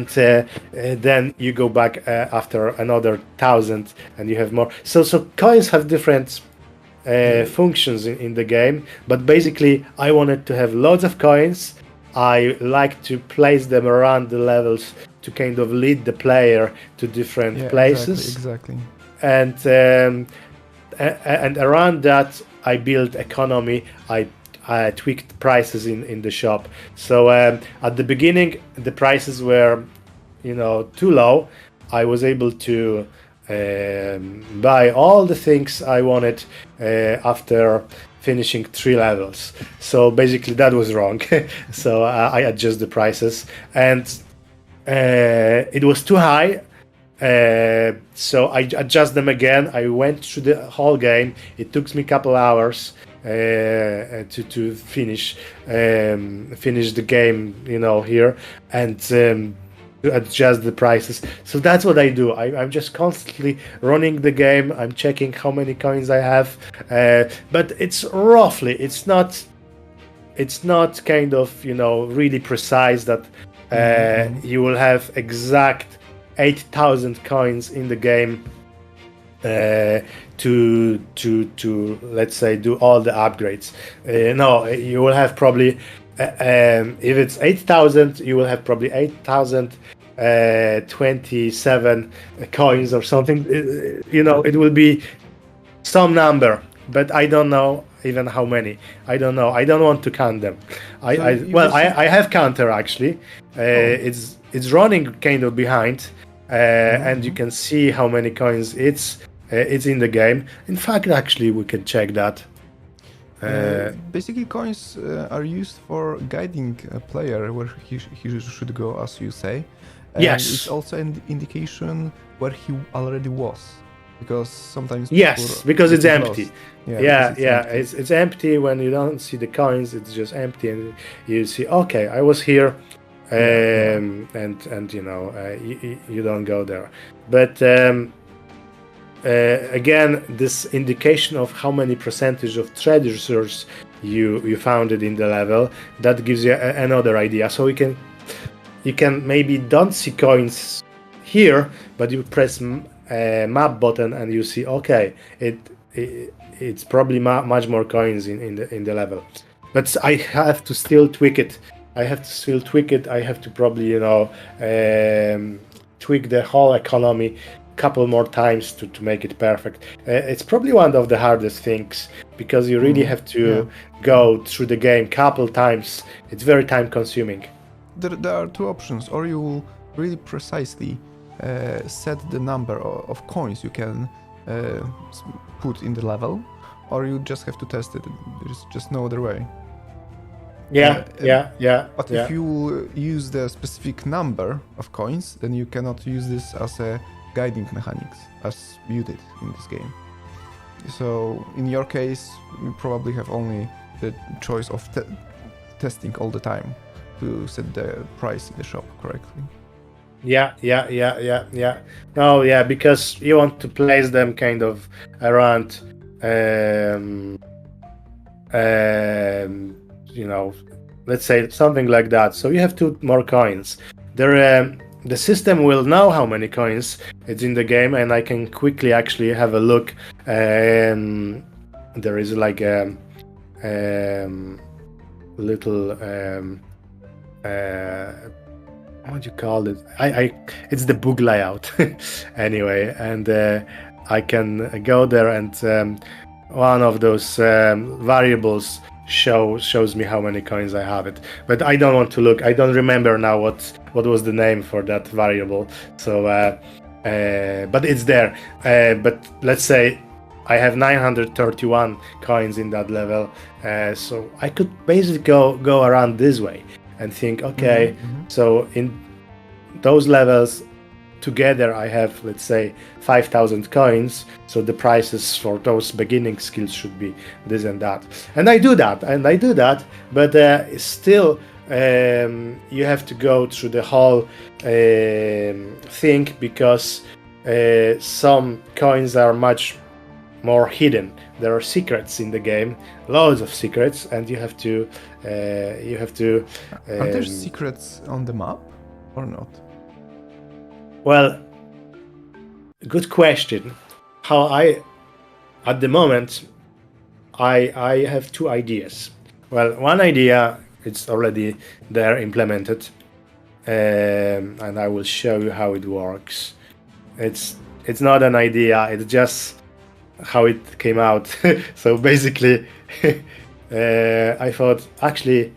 then you go back after another 1,000 and you have more. So coins have different functions in the game, but basically I wanted to have loads of coins. I like to place them around the levels to kind of lead the player to different places. Exactly. And around that I built economy. I tweaked prices in the shop. So at the beginning the prices were too low. I was able to buy all the things I wanted after finishing 3 levels. So basically that was wrong. So I adjust the prices, and it was too high. So I adjust them again. I went through the whole game. It took me a couple hours to finish the game, here, and to adjust the prices. So that's what I do. I'm just constantly running the game. I'm checking how many coins I have, but it's roughly. It's not kind of really precise that you will have exact 8,000 coins in the game to let's say do all the upgrades. No, you will have probably if it's 8,000, you will have probably 8,027 coins or something. It will be some number, but I don't know even how many. I don't know. I don't want to count them. I have counter actually. It's running kind of behind, and you can see how many coins it's in the game. In fact, actually, we can check that. Basically, coins are used for guiding a player where he should go, as you say. And yes. It's also an indication where he already was, because sometimes because it's empty. Empty. It's empty when you don't see the coins. It's just empty, and you see, okay, I was here. And you don't go there, but again, this indication of how many percentage of treasures you founded in the level, that gives you another idea. So you can maybe don't see coins here, but you press map button and you see, okay, it's probably much more coins in the level, but I have to still tweak it. I have to probably, tweak the whole economy a couple more times to make it perfect. It's probably one of the hardest things, because you really have to go through the game couple times. It's very time consuming. There are 2 options: or you will really precisely set the number of coins you can put in the level, or you just have to test it. There's just no other way. But if you use the specific number of coins, then you cannot use this as a guiding mechanics, as you did in this game. So in your case, you probably have only the choice of testing all the time to set the price in the shop correctly. No, because you want to place them kind of around let's say something like that. So you have 2 more coins. There the system will know how many coins it's in the game, and I can quickly actually have a look. There is like a little what do you call it? It's the book layout anyway, and I can go there, and one of those variables shows me how many coins I have it. But I don't want to look. I don't remember now what was the name for that variable. So, but it's there. But let's say I have 931 coins in that level, so I could basically go around this way and think, okay, so in those levels together I have, let's say, 5,000 coins, so the prices for those beginning skills should be this and that. And I do that, but still you have to go through the whole thing, because some coins are much more hidden. There are secrets in the game, loads of secrets, and you have to Are there secrets on the map or not? Well, good question. At the moment, I have two ideas. Well, one idea, it's already there implemented, and I will show you how it works. It's not an idea, it's just how it came out. So basically, I thought, actually,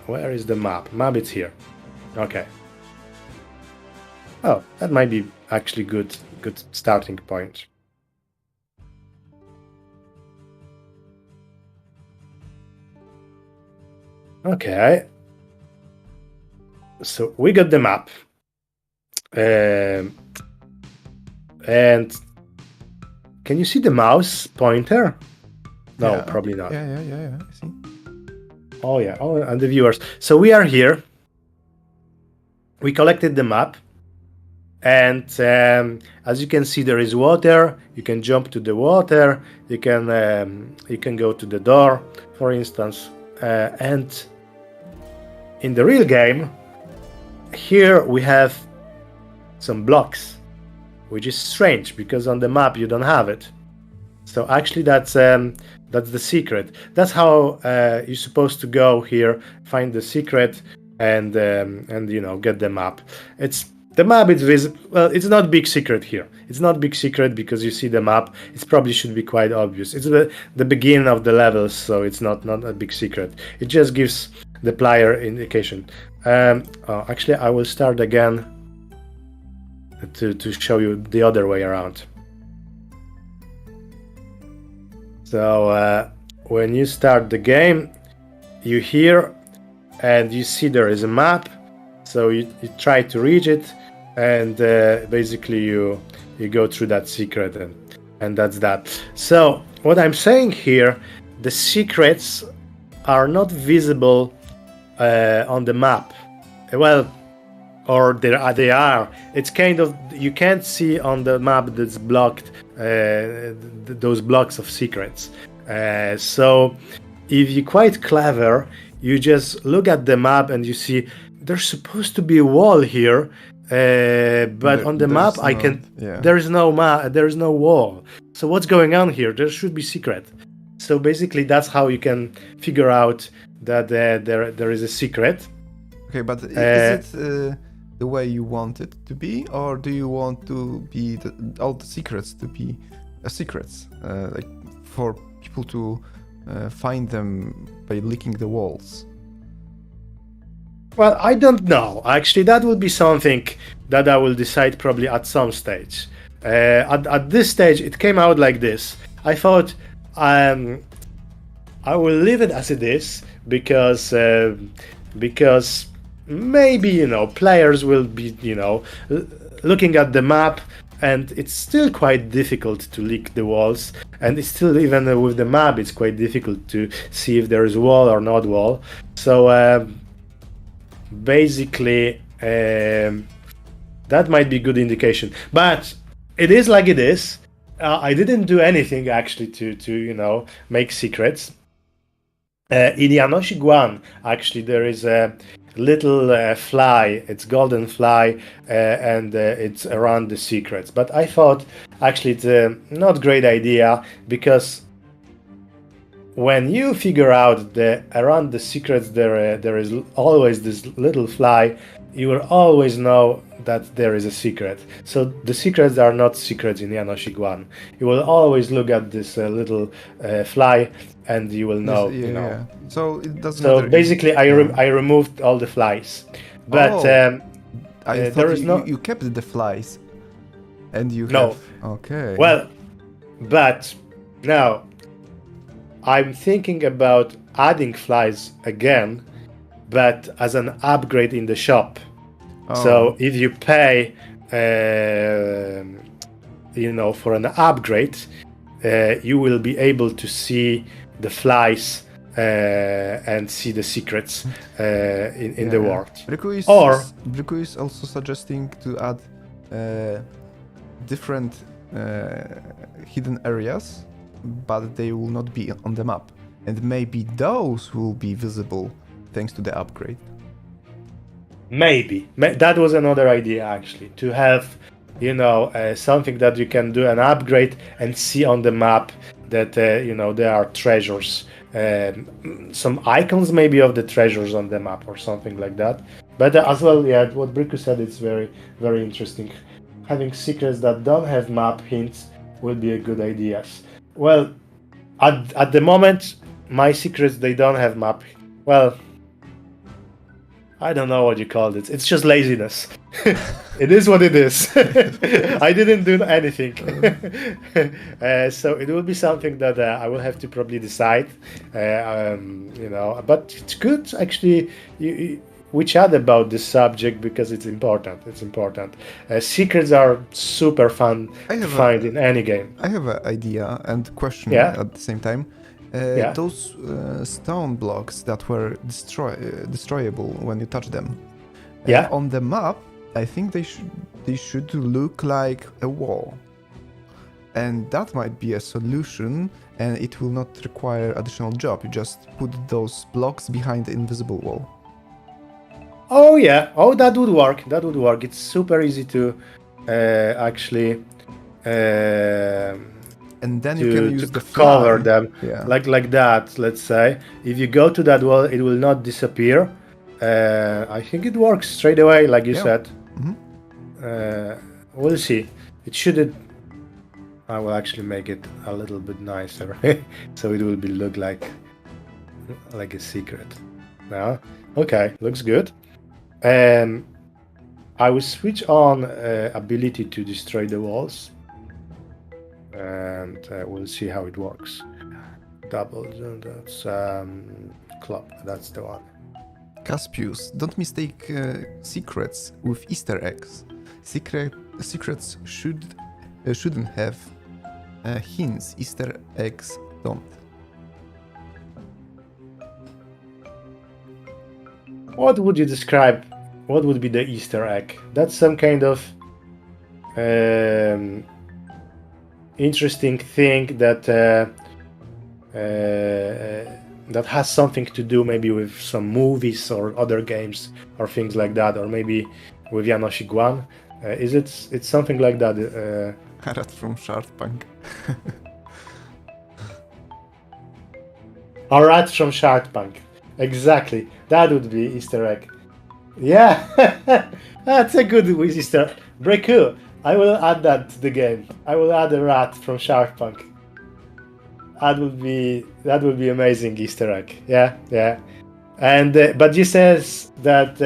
where is the map? Map is here. Okay. Oh, that might be actually good starting point. Okay. So we got the map. And can you see the mouse pointer? No, Yeah. probably not. Yeah. I see. Oh yeah. Oh, and the viewers. So we are here. We collected the map. And as you can see, there is water. You can jump to the water. You can go to the door, for instance. And in the real game, here we have some blocks, which is strange because on the map you don't have it. So actually, that's the secret. That's how you're supposed to go here, find the secret, and get the map. The map is visible. Well, it's not big secret here. It's not big secret because you see the map. It probably should be quite obvious. It's the beginning of the levels, so it's not a big secret. It just gives the player indication. Actually, I will start again to show you the other way around. So when you start the game, you hear and you see there is a map. So you try to reach it. And basically you go through that secret, and that's that. So what I'm saying here, the secrets are not visible on the map. Well, or they are. It's kind of, you can't see on the map that's blocked those blocks of secrets. So if you're quite clever, you just look at the map and you see there's supposed to be a wall here. But on the map, there is no wall. So what's going on here? There should be secret. So basically, that's how you can figure out that there is a secret. Okay, but is it the way you want it to be, or do you want to be all the secrets to be secrets, like for people to find them by licking the walls? Well, I don't know. Actually, that would be something that I will decide probably at some stage. At this stage, it came out like this. I thought I will leave it as it is because maybe players will be looking at the map, and it's still quite difficult to lick the walls, and it's still, even with the map, it's quite difficult to see if there is wall or not wall. So basically that might be good indication, but it is like it is. I didn't do anything actually to make secrets. In Janosik 1, actually, there is little fly. It's golden fly, and it's around the secrets. But I thought actually it's a not great idea, because when you figure out that around the secrets there is always this little fly, you will always know that there is a secret. So the secrets are not secrets in Janosik 1. You will always look at this little fly, and you will know. Yes, yeah. So it doesn't So matter. basically, I removed all the flies, but Oh, I there thought is no you kept the flies, and you no. have okay. Well, but now I'm thinking about adding flies again, but as an upgrade in the shop. So if you pay, for an upgrade, you will be able to see the flies and see the secrets in the world. Riku is also suggesting to add different hidden areas, but they will not be on the map, and maybe those will be visible thanks to the upgrade. Maybe that was another idea, actually, to have something that you can do an upgrade and see on the map that there are treasures, some icons maybe of the treasures on the map or something like that. But as well, yeah, what Briku said, it's very, very interesting. Having secrets that don't have map hints will be a good idea. Well, at the moment, my secrets, they don't have map. Well, I don't know what you call it. It's just laziness. It is what it is. I didn't do anything. So it will be something that I will have to probably decide. But it's good, actually, we chat about this subject because it's important. It's important. Secrets are super fun to find in any game. I have an idea and question at the same time. Those stone blocks that were destroyable when you touch them. On the map, I think they should look like a wall, and that might be a solution. And it will not require additional job. You just put those blocks behind the invisible wall. Oh yeah. Oh, that would work. That would work. It's super easy to actually. And then you can use the cover them like that. Let's say if you go to that wall, it will not disappear. I think it works straight away, like you said. Mm-hmm. We'll see. It shouldn't. I will actually make it a little bit nicer, so it will look like a secret. Now, okay, looks good. I will switch on ability to destroy the walls. And we'll see how it works. Double, that's club, that's the one. Caspius, don't mistake secrets with Easter eggs. Secrets shouldn't have hints. Easter eggs don't. What would you describe? What would be the Easter egg? That's some kind of interesting thing that that has something to do maybe with some movies or other games or things like that, or maybe with Janosik 1. It's something like that. Rat from Shark Tank. A rat from Shark Tank. Exactly. That would be Easter egg. Yeah. That's a good Easter. Very cool. I will add that to the game. I will add a rat from Shark Tank. That would be amazing Easter egg. Yeah. And but you says that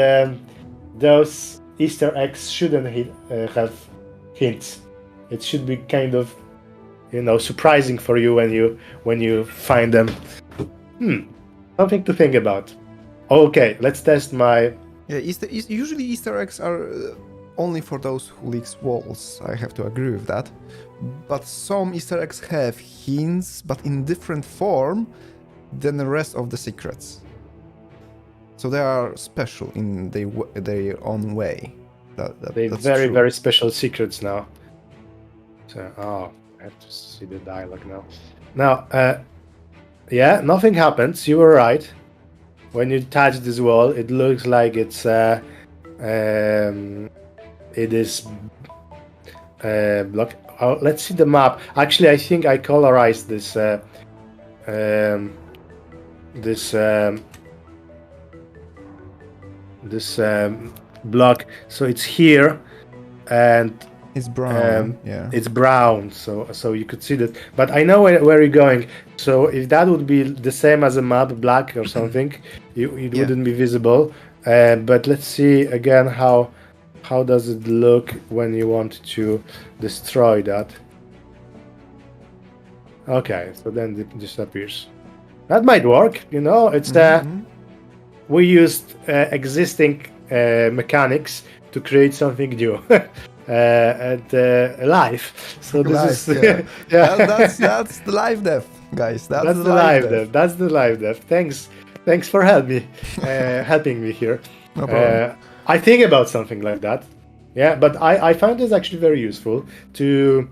those Easter eggs shouldn't have hints. It should be kind of, surprising for you when you find them. Something to think about. Okay, let's test my. Yeah, usually Easter eggs are only for those who licks walls. I have to agree with that. But some Easter eggs have hints, but in different form than the rest of the secrets. So they are special in their own way. They're very, very special secrets now. So, I have to see the dialogue now. Now, yeah, nothing happens. You were right. when you touch this wall, it looks like it is block. Oh, let's see the map. Actually, I think I colorized this this block, so it's here, and It's brown. Yeah. it's brown, so you could see that. But I know where you're going. So if that would be the same as a map, black or something, it wouldn't be visible. But let's see again how does it look when you want to destroy that. Okay, so then it disappears. That might work, you know. It's we used existing mechanics to create something new. And life. So this is yeah. That's the live dev, guys. That's the live dev. That's the live dev. Thanks for helping me here. No problem. I think about something like that. Yeah, but I found this actually very useful to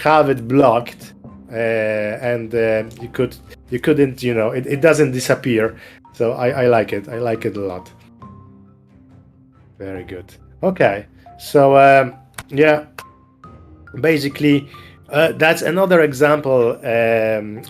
have it blocked, and you couldn't, you know, it doesn't disappear. So I like it. I like it a lot. Very good. Okay. So yeah, basically that's another example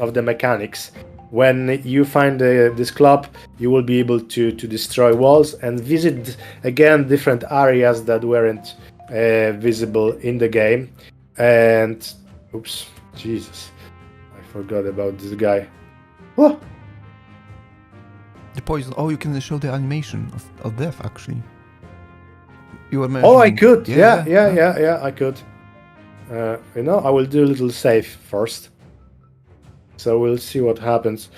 of the mechanics. When you find this club, you will be able to destroy walls and visit again different areas that weren't visible in the game. And oops, Jesus, I forgot about this guy. Oh! The poison. Oh, you can show the animation of death actually. You were Oh, I mentioning- could. Yeah, I could. You know, I will do a little save first. So we'll see what happens.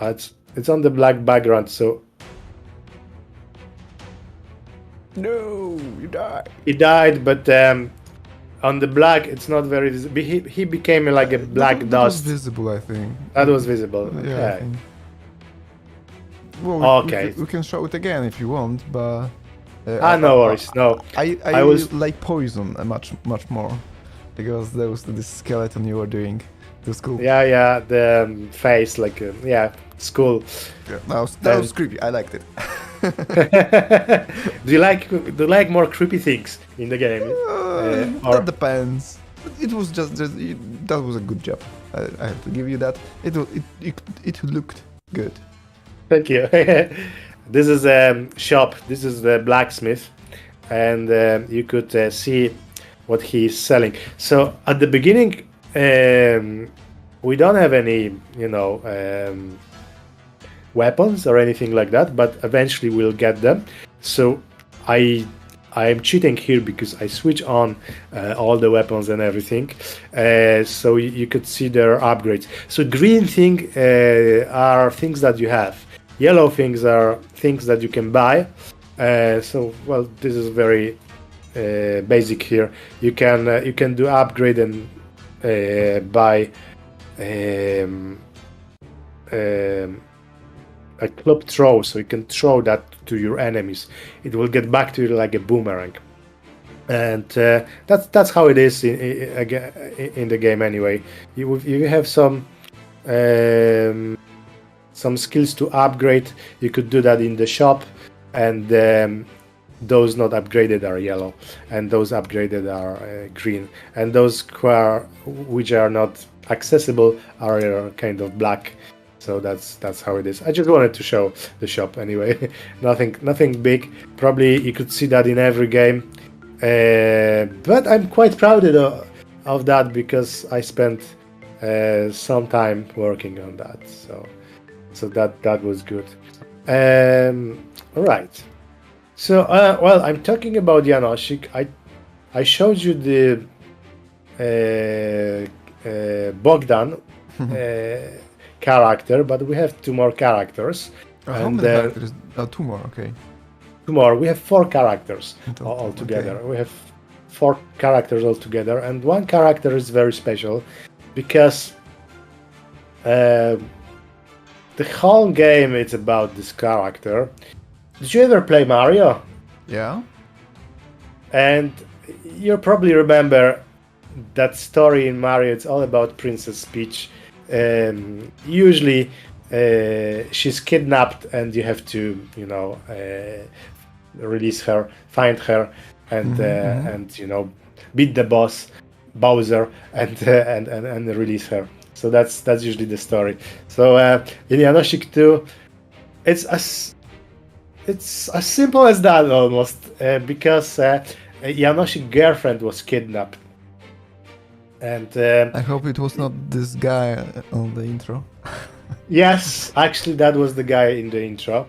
It's on the black background, so No, you died. he died, but on the black, it's not very visible. He became like a black that dust. was visible, I think. That was visible. Yeah. I Okay. think. Well, Okay. we can show it again if you want, but. No worries. No. I was- like poison much more, because there was this skeleton you were doing. It was cool. Yeah, the face, like school. Yeah, that was creepy. I liked it. Do you like more creepy things in the game? Or- That depends. It was just that was a good job. I have to give you that. It looked good. Thank you. This is a shop. This is the blacksmith, and you could see what he's selling. So at the beginning, we don't have any, you know, weapons or anything like that. But eventually we'll get them. So I am cheating here because I switch on all the weapons and everything, so you could see their upgrades. So green thing are things that you have. Yellow things are things that you can buy. So well, this is very basic here. You can do upgrade and buy a club throw, so you can throw that to your enemies. It will get back to you like a boomerang, and that's how it is in the game anyway. You have some skills to upgrade. You could do that in the shop, and those not upgraded are yellow, and those upgraded are green, and those which are not accessible are kind of black. So that's how it is. I just wanted to show the shop anyway. nothing big. Probably you could see that in every game, but I'm quite proud of that because I spent some time working on that. So that was good. All right. So well, I'm talking about Janosik. I showed you the Bogdan character, but we have two more characters. How many characters? Two more. Okay. Two more. We have four characters all Okay. together. We have four characters all together, and one character is very special because the whole game is about this character. Did you ever play Mario? Yeah. And you probably remember that story in Mario. It's all about Princess Peach. Usually she's kidnapped, and you have to, release her, find her, and beat the boss, Bowser, and release her. So that's usually the story. So in Janosik 2, it's as simple as that almost, because Janosik's girlfriend was kidnapped, and I hope it was not this guy on the intro. yes, actually that was the guy in the intro.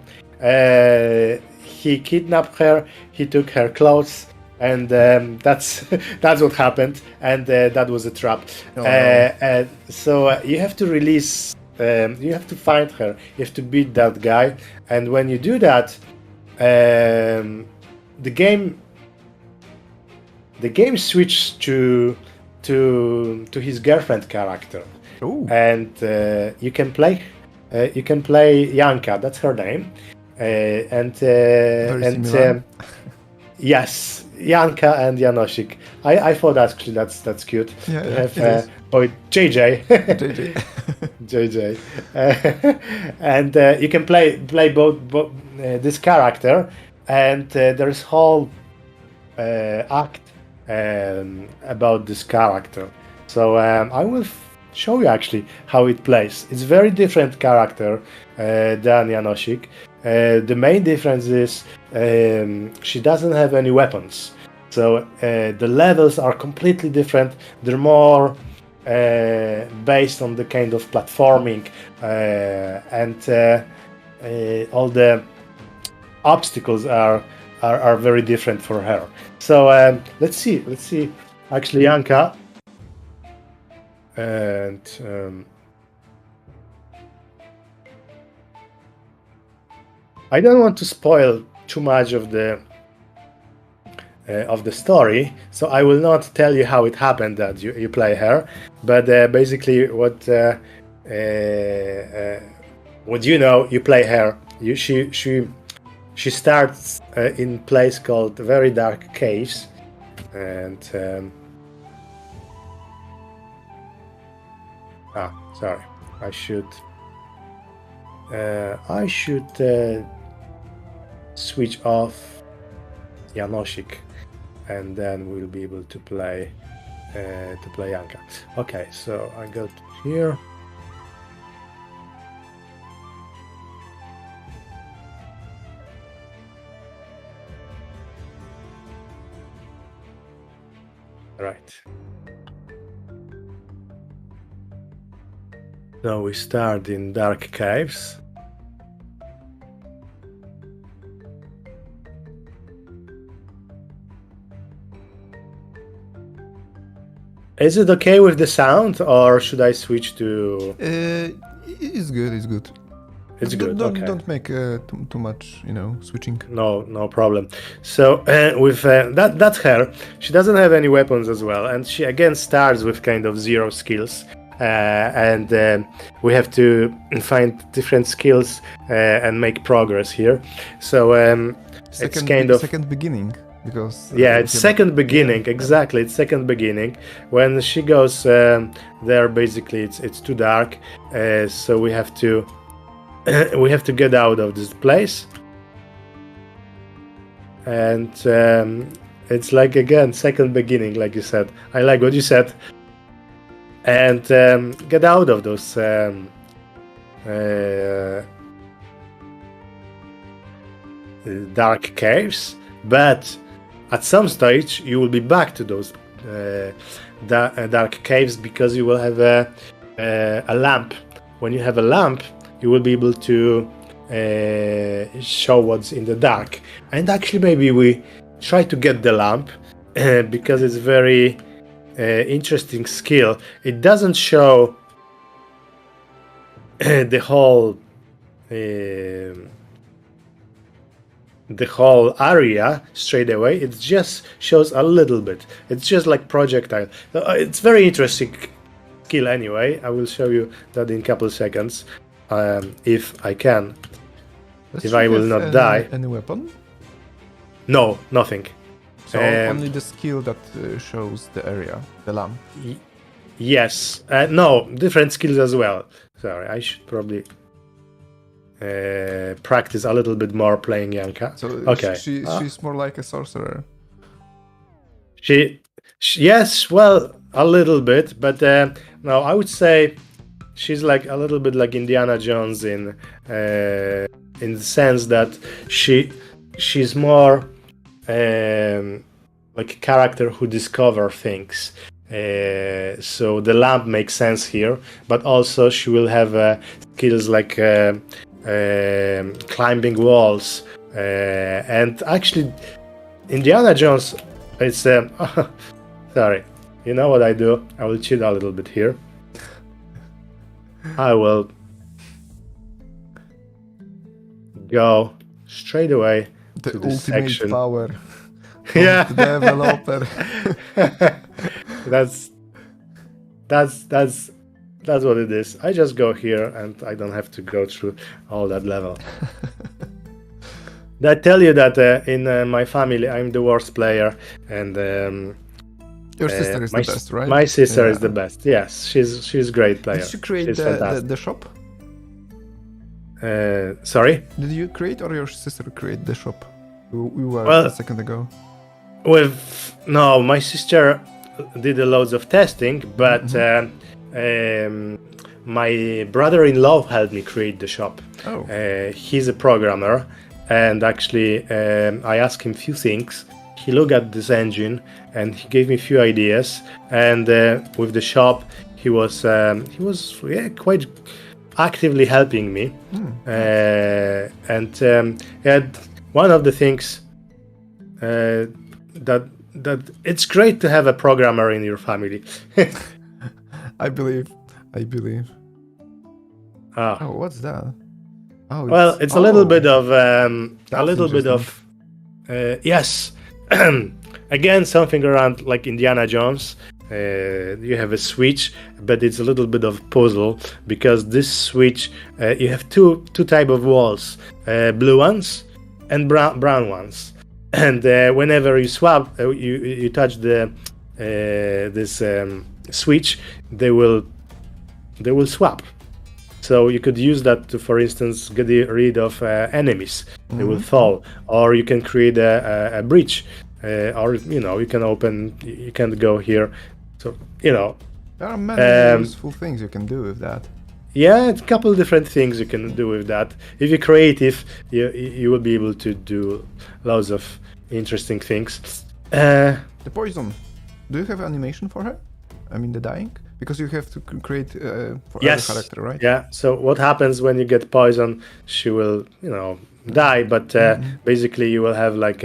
He kidnapped her. He took her clothes, and that's that's what happened. And that was a trap. Oh, no. So you have to release. You have to find her. You have to beat that guy. And when you do that, the game switches to his girlfriend character. Ooh. And you can play Janka. That's her name. Very similar. Yes, Janka and Janosik. I thought actually that's cute. Yeah, You it have is. JJ. JJ. JJ. And you can play both this character, and there's whole act about this character. So I will show you actually how it plays. It's very different character than Janosik. The main difference is she doesn't have any weapons. So the levels are completely different. They're more based on the kind of platforming, and all the obstacles are very different for her. So let's see. Actually, Janka, and I don't want to spoil too much of the story, so I will not tell you how it happened that you play her. But basically, what you play her. She starts in place called Very Dark Caves, and sorry, I should switch off Janosik, and then we'll be able to play Janka. Okay, so I go to here. Right. So we start in Dark Caves. Is it okay with the sound, or should I switch to? It's good. It's good. It's good. Don't, Okay. Don't make too much, switching. No problem. So with that's her. She doesn't have any weapons as well, and she again starts with kind of zero skills. And we have to find different skills and make progress here. So it's kind of second beginning, because it's second beginning. Yeah. Exactly, it's second beginning. When she goes there, basically it's too dark, so we have to get out of this place. And it's like, again, second beginning, like you said. I like what you said. And get out of those dark caves. But at some stage, you will be back to those dark caves, because you will have a lamp. When you have a lamp, you will be able to show what's in the dark. And actually, maybe we try to get the lamp, because it's very interesting skill. It doesn't show the whole area straight away. It just shows a little bit. It's just like projectile. It's very interesting skill anyway. I will show you that in a couple of seconds, if I can. If I will not die. Any weapon? No, nothing. So only the skill that shows the area, the lamp. Yes. No, different skills as well. Sorry, I should probably practice a little bit more playing Yanka. So Okay. she's more like a sorcerer. Yes, well, a little bit, but no, I would say she's like a little bit like Indiana Jones in the sense that she's more like a character who discover things. So the lamp makes sense here, but also she will have skills like climbing walls, and actually Indiana Jones. It's sorry. You know what I do? I will cheat a little bit here. I will go straight away The to the ultimate section. power. Yeah, The developer. that's what it is. I just go here and I don't have to go through all that level. Did I tell you that in my family I'm the worst player, and Your sister is the best, right? my sister Yeah. is the best. Yes, she's a great player. Did you create She's fantastic. the shop? Sorry? Did you create or your sister create the shop? We were Well- a second ago. No, my sister did a loads of testing, but my brother-in-law helped me create the shop. Oh. He's a programmer, and actually I asked him a few things. He looked at this engine and he gave me a few ideas. And with the shop, he was quite actively helping me. And one of the things that it's great to have a programmer in your family. I believe. Ah. Oh, what's that? Oh, Well, it's a little bit of That's yes. Again, something around like Indiana Jones. You have a switch, but it's a little bit of puzzle because this switch you have two type of walls, blue ones and brown ones, and whenever you swap, you touch the this switch, they will swap. So you could use that to, for instance, get rid of enemies. They will fall, or you can create a bridge, or you can go here. So There are many useful things you can do with that. yeah, a couple of different things you can do with that. If you're creative, you will be able to do lots of interesting things. The poison. Do you have animation for her? I mean, the dying? Because you have to create for Yes. every character, right? Yeah. So what happens when you get poison? She will, die. But basically, you will have like,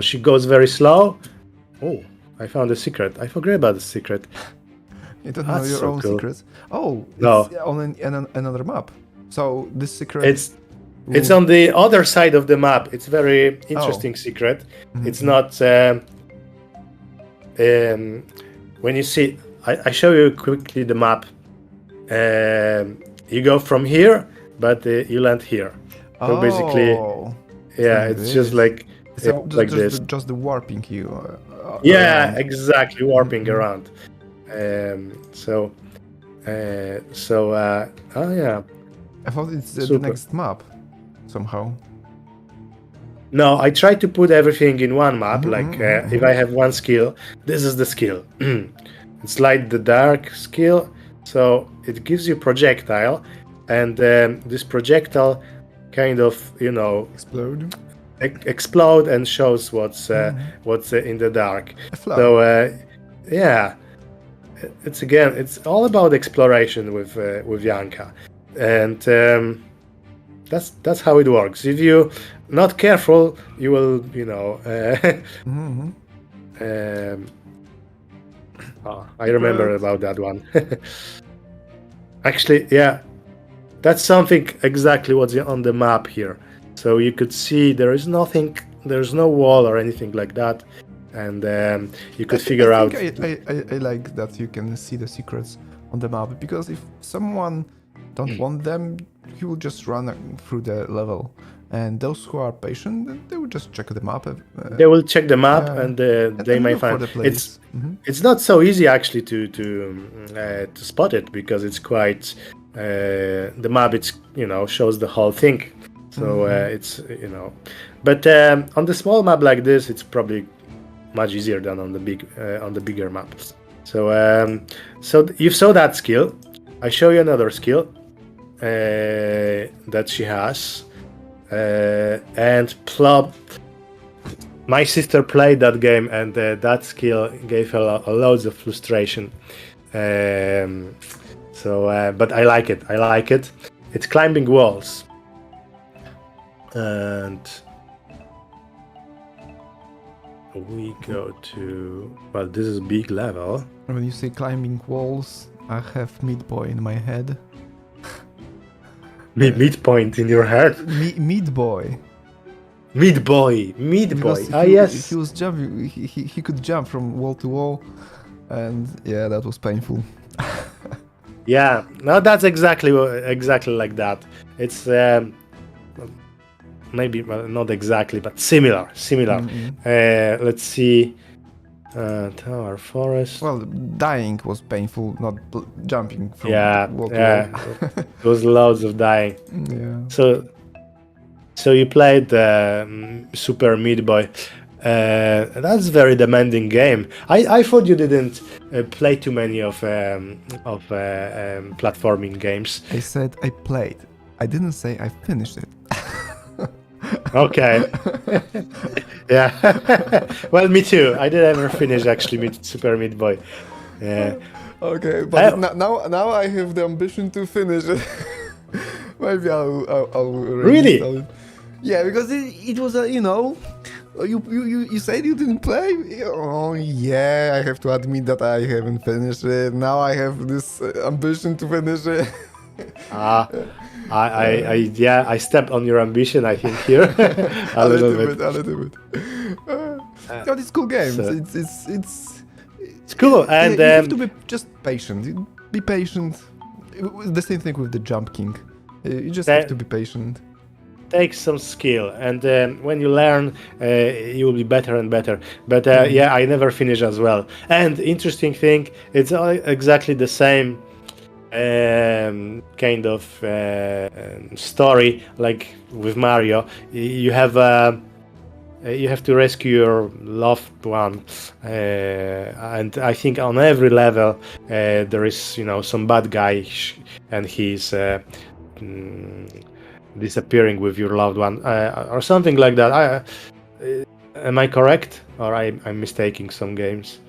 she goes very slow. Oh, I found a secret. I forgot about the secret. You don't know That's your so own cool. secrets. Oh, No. it's on another map. So this secret. It's on the other side of the map. It's very interesting secret. It's not. When you see, I show you quickly the map. You go from here, but you land here. So basically, yeah, it's just like like this. Just the warping you. Yeah, around. exactly, warping around. Oh yeah. I thought it's the Super. next map, somehow. No, I try to put everything in one map. If I have one skill, this is the skill. It's light the dark skill, so it gives you projectile, and this projectile kind of Explode. explode and shows what's in the dark. A flower. So yeah, it's all about exploration with Yanka, and that's how it works. If you not careful, you will I remember about that one. Actually, yeah, that's something exactly what's on the map here. So you could see there is nothing, there's no wall or anything like that, and you could figure out. I like that you can see the secrets on the map, because if someone don't want them, he will just run through the level. And those who are patient, they will just check the map. They will check the map, yeah. and they may look for find the place. it's not so easy actually to spot it, because it's quite the map, it's shows the whole thing. So it's but on the small map like this, it's probably much easier than on the bigger maps. So so you saw that skill. I show you another skill that she has, and plop. My sister played that game, and that skill gave her loads of frustration. But I like it. I like it. It's climbing walls, and we go to. Well, this is big level. When you say climbing walls, I have Meat Boy in my head. Midpoint in your head. Meat Boy. Meat Boy. Yes. He was jumping. He could jump from wall to wall, and yeah, that was painful. Yeah, no, that's exactly like that. It's maybe not exactly, but similar. Mm-hmm. Let's see. Tower forest. Well, dying was painful, not jumping from wall to wall. There was loads of dying. Yeah. So you played Super Meat Boy. That's a very demanding game. I thought you didn't play too many of platforming games. I said I played. I didn't say I finished it. Okay. Yeah. Well, me too. I didn't ever finish actually Super Meat Boy. Yeah. Okay, but now I have the ambition to finish it. Maybe I'll really. Yeah, because it was you said you didn't play. Oh yeah, I have to admit that I haven't finished it. Now I have this ambition to finish it. I stepped on your ambition, I think, here. a little bit. But it's cool games. So, it's cool, and you have to be just patient. Be patient. The same thing with the Jump King. You just have to be patient. Takes some skill, and when you learn, you will be better and better. But yeah, I never finish as well. And interesting thing, it's exactly the same kind of story like with Mario. You have to rescue your loved one, and I think on every level there is some bad guy, and he's disappearing with your loved one or something like that. Am I correct, or I'm mistaking some games?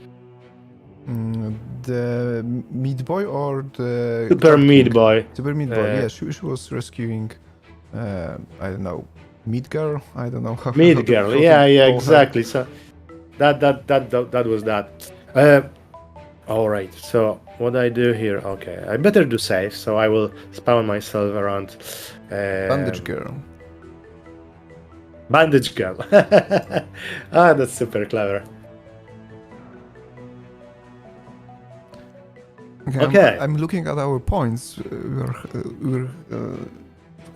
The Meat Boy or the Super Meat Boy? Super Meat Boy. Yeah, she was rescuing. I don't know, Meat Girl. I don't know how. Meat Girl. Yeah, exactly. So that was that. All right. So what I do here? Okay, I better do save. So I will spawn myself around. Bandage Girl. Bandage Girl. That's super clever. Okay. I'm looking at our points. We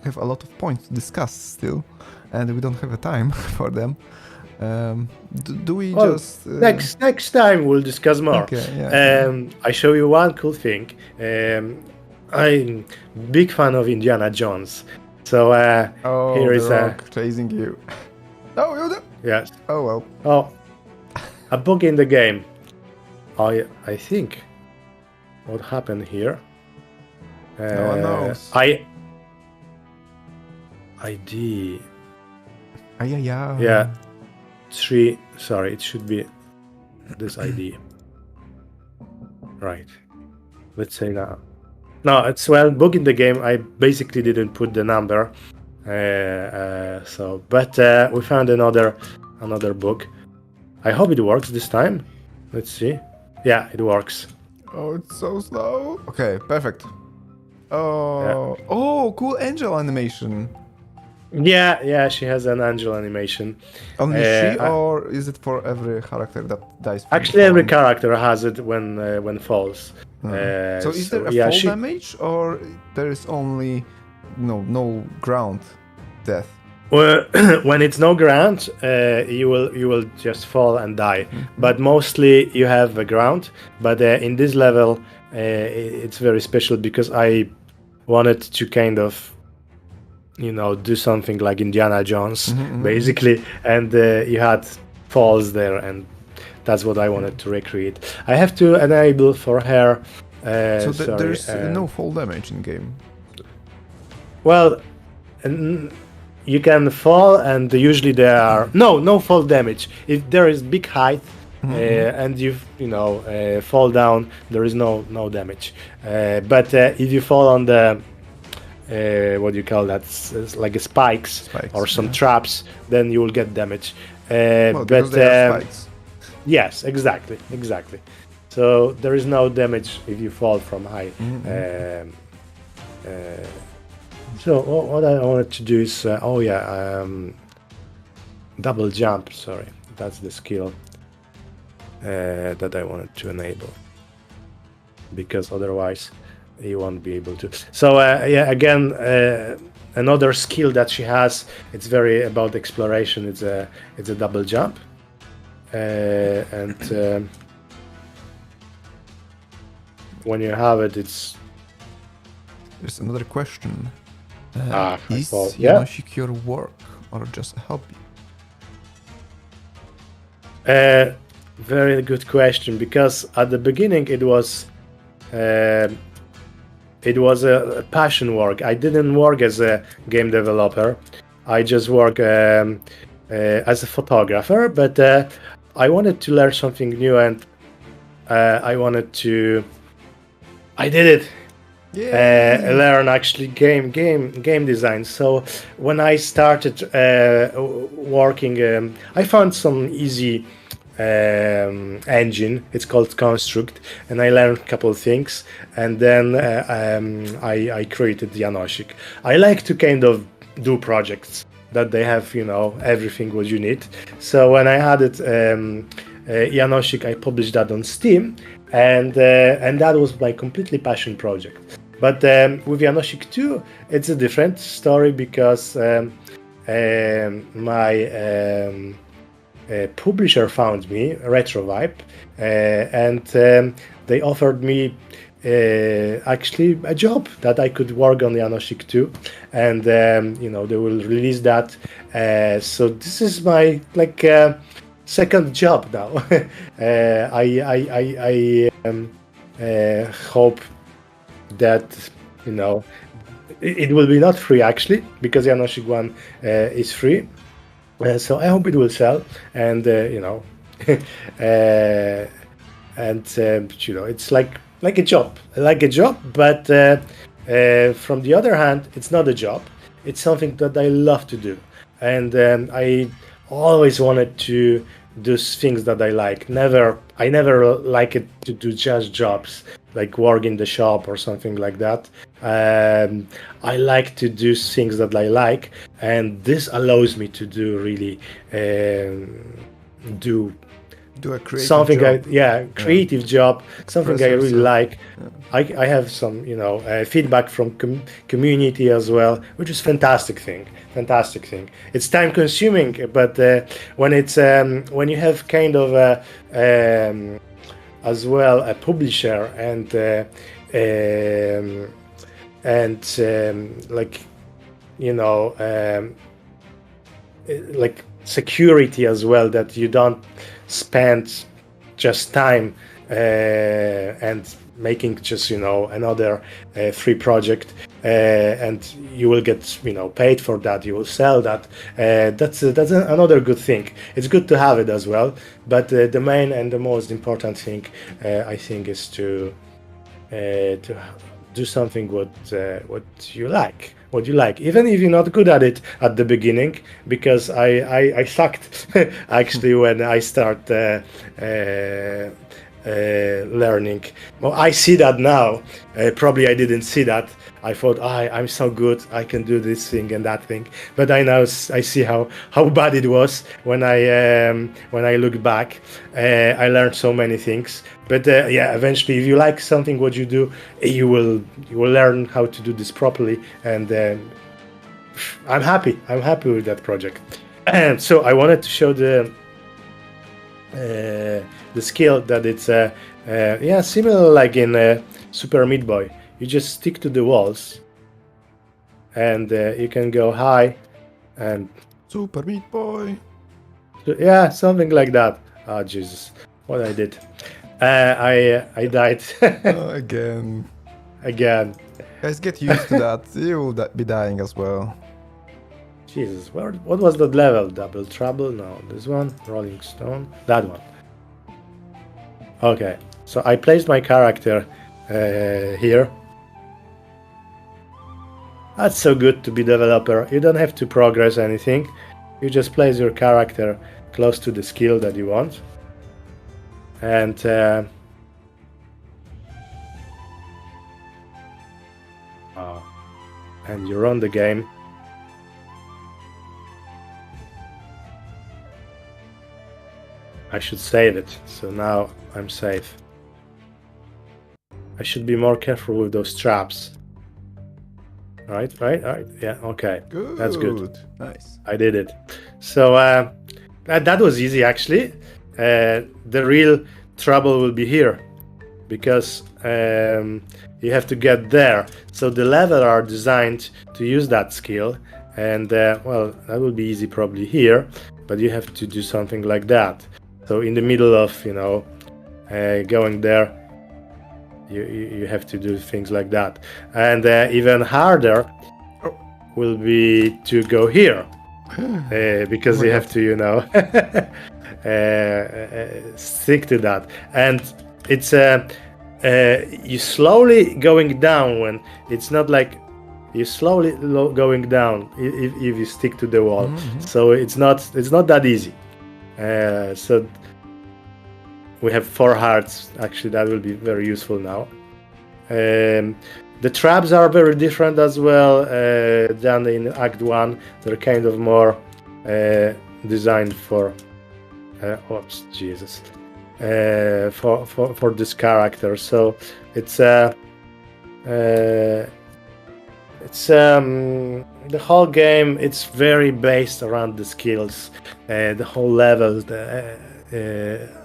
have a lot of points to discuss still, and we don't have a time for them. Do we just next time we'll discuss more. Okay, yeah. I show you one cool thing. I'm big fan of Indiana Jones, so here is chasing you. Oh, you do? Yes. Oh well. Oh, a bug in the game. I think what happened here. No one knows. ID. Yeah. 3. Sorry, it should be this ID. Right. Let's say now. No, it's bug in the game. I basically didn't put the number. But we found another bug. I hope it works this time. Let's see. Yeah, it works. Oh, it's so slow. Okay, perfect. Oh, cool angel animation. Yeah, she has an angel animation. Only she, or is it for every character that dies? Actually, every character has it when falls. So is there a fall damage, or there is only no ground death? Well, when it's no ground, you will just fall and die. Mm-hmm. But mostly you have a ground. But in this level, it's very special because I wanted to kind of, do something like Indiana Jones, basically, and you had falls there, and that's what I wanted to recreate. I have to enable for her. So Sorry, there's no fall damage in game. well, you can fall, and usually there are no fall damage. If there is big height, and you fall down, there is no damage. But if you fall on the what do you call that? It's like a spikes or some traps, then you will get damage. Well, because they are spikes. Yes, exactly. So there is no damage if you fall from high. So what I wanted to do is, double jump. Sorry, that's the skill that I wanted to enable, because otherwise you won't be able to. So again, another skill that she has. It's very about exploration. It's a double jump, and when you have it, it's. There's another question. Is Janosik your work or just a hobby? Very good question, because at the beginning it was a passion work. I didn't work as a game developer. I just work as a photographer, but I wanted to learn something new, and I did it. Learn actually game design. So when I started working, I found some easy engine. It's called Construct, and I learned a couple of things, and then I created Janosik. I like to kind of do projects that they have, everything what you need. So when I had it, Janosik, I published that on Steam, and that was my completely passion project. But with Janosik 2, it's a different story, because my publisher found me, Retrovibe, and they offered me actually a job that I could work on Janosik 2, and they will release that. So this is my second job now. I hope that it will be not free, actually, because Janosik 1 is free. So I hope it will sell, and it's like a job, but from the other hand, it's not a job. It's something that I love to do, and I always wanted to do things that I like. I never like it to do just jobs, like work in the shop or something like that. I like to do things that I like, and this allows me to do really do a creative something job. Creative job, something I really like. Yeah. I have some feedback from community as well, which is fantastic thing. It's time consuming, but when it's when you have kind of as well a publisher and like security as well, that you don't spend just time and making just another free project, and you will get paid for that, you will sell that. That's another good thing. It's good to have it as well, but the main and the most important thing, I think, is to do something what you like, even if you're not good at it at the beginning, because I sucked actually when I start learning. Well, I see that now. Probably I didn't see that. I thought, I'm so good, I can do this thing and that thing. But I see how bad it was when I look back. I learned so many things. But eventually, if you like something what you do, you will learn how to do this properly. And I'm happy with that project. And so I wanted to show the skill that it's similar like in Super Meat Boy. You just stick to the walls and you can go high, and Super Meat Boy. yeah, something like that. Oh Jesus, what I did. I died Again. again. Guys, get used to that. You will be dying as well. Jesus, what was that level? Double Trouble? No, this one. Rolling Stone? That one. Okay, so I placed my character here. That's so good to be developer. You don't have to progress anything. You just place your character close to the skill that you want. And and you run the game. I should save it, so now I'm safe. I should be more careful with those traps. Right, yeah, okay. Good. That's good. Nice. I did it. So that was easy, actually. The real trouble will be here, because you have to get there. So the levels are designed to use that skill, and well, that will be easy probably here, but you have to do something like that. So in the middle of, going there, you have to do things like that. And even harder will be to go here, because you have to, stick to that. And it's you slowly going down, when it's not like you slowly going down if you stick to the wall. So it's not that easy. So we have 4 hearts. Actually, that will be very useful now. The traps are very different as well than in Act 1. They're kind of more designed for oops, Jesus, for this character. So it's the whole game. It's very based around the skills. The whole levels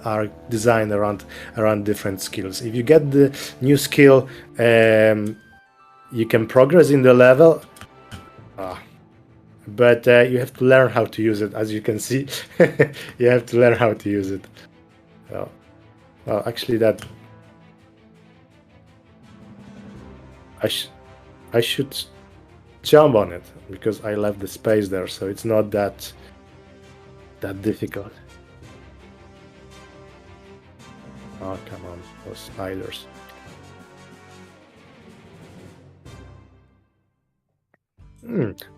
are designed around different skills. If you get the new skill, you can progress in the level, but you have to learn how to use it. As you can see, you have to learn how to use it. Well, actually, that I should jump on it, because I left the space there, so it's not that difficult. Oh, come on, those spiders.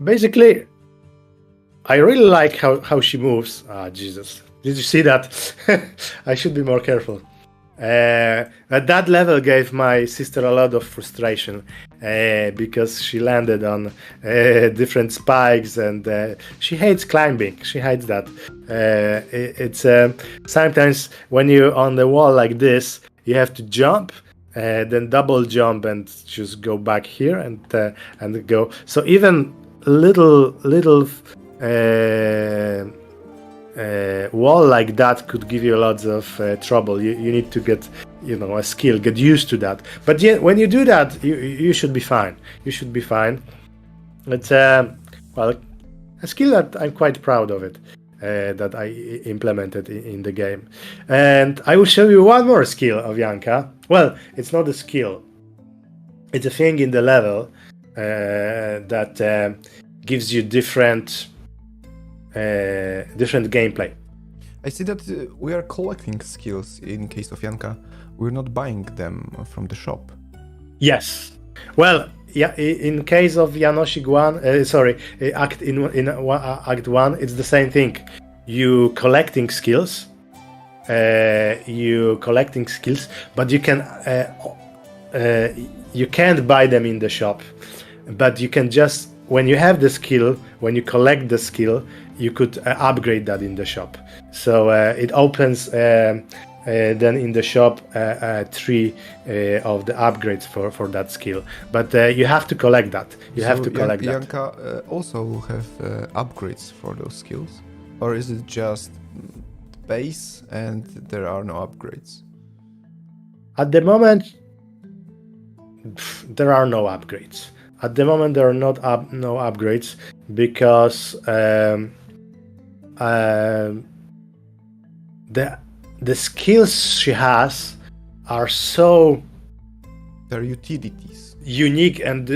Basically, I really like how she moves. Ah, Jesus. Did you see that? I should be more careful. At that level gave my sister a lot of frustration, because she landed on different spikes, and she hates climbing. She hates that. It's sometimes when you're on the wall like this, you have to jump, then double jump, and just go back here and go. So even little wall like that could give you lots of trouble. You need to get a skill, get used to that. But yeah, when you do that, you should be fine. You should be fine. It's well, a skill that I'm quite proud of it, that I implemented in the game. And I will show you one more skill of Janka. Well, it's not a skill, it's a thing in the level that gives you different gameplay. I see that we are collecting skills in case of Janka. We're not buying them from the shop. Yes. Well, yeah. In case of Janosik 1, Act Act 1, it's the same thing. You collecting skills. But you can't buy them in the shop. But you can just, when you have the skill, when you collect the skill, you could upgrade that in the shop. So it opens then in the shop tree of the upgrades for that skill. But you have to collect that. You have to collect that. Janka also have upgrades for those skills? Or is it just base and there are no upgrades? At the moment, there are no upgrades. At the moment, there are no upgrades because the skills she has are so Their utilities. unique, and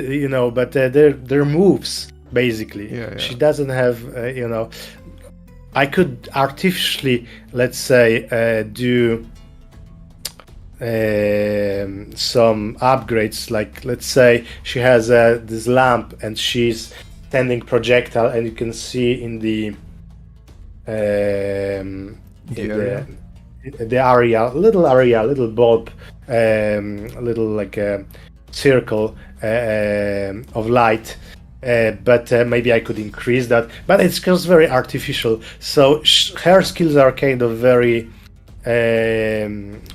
but they're moves basically. Yeah. She doesn't have I could artificially, let's say, do some upgrades, like let's say she has this lamp and she's sending projectile, and you can see in the area. the area, little bulb, little like a circle of light. But maybe I could increase that. But it's just very artificial. So her skills are kind of very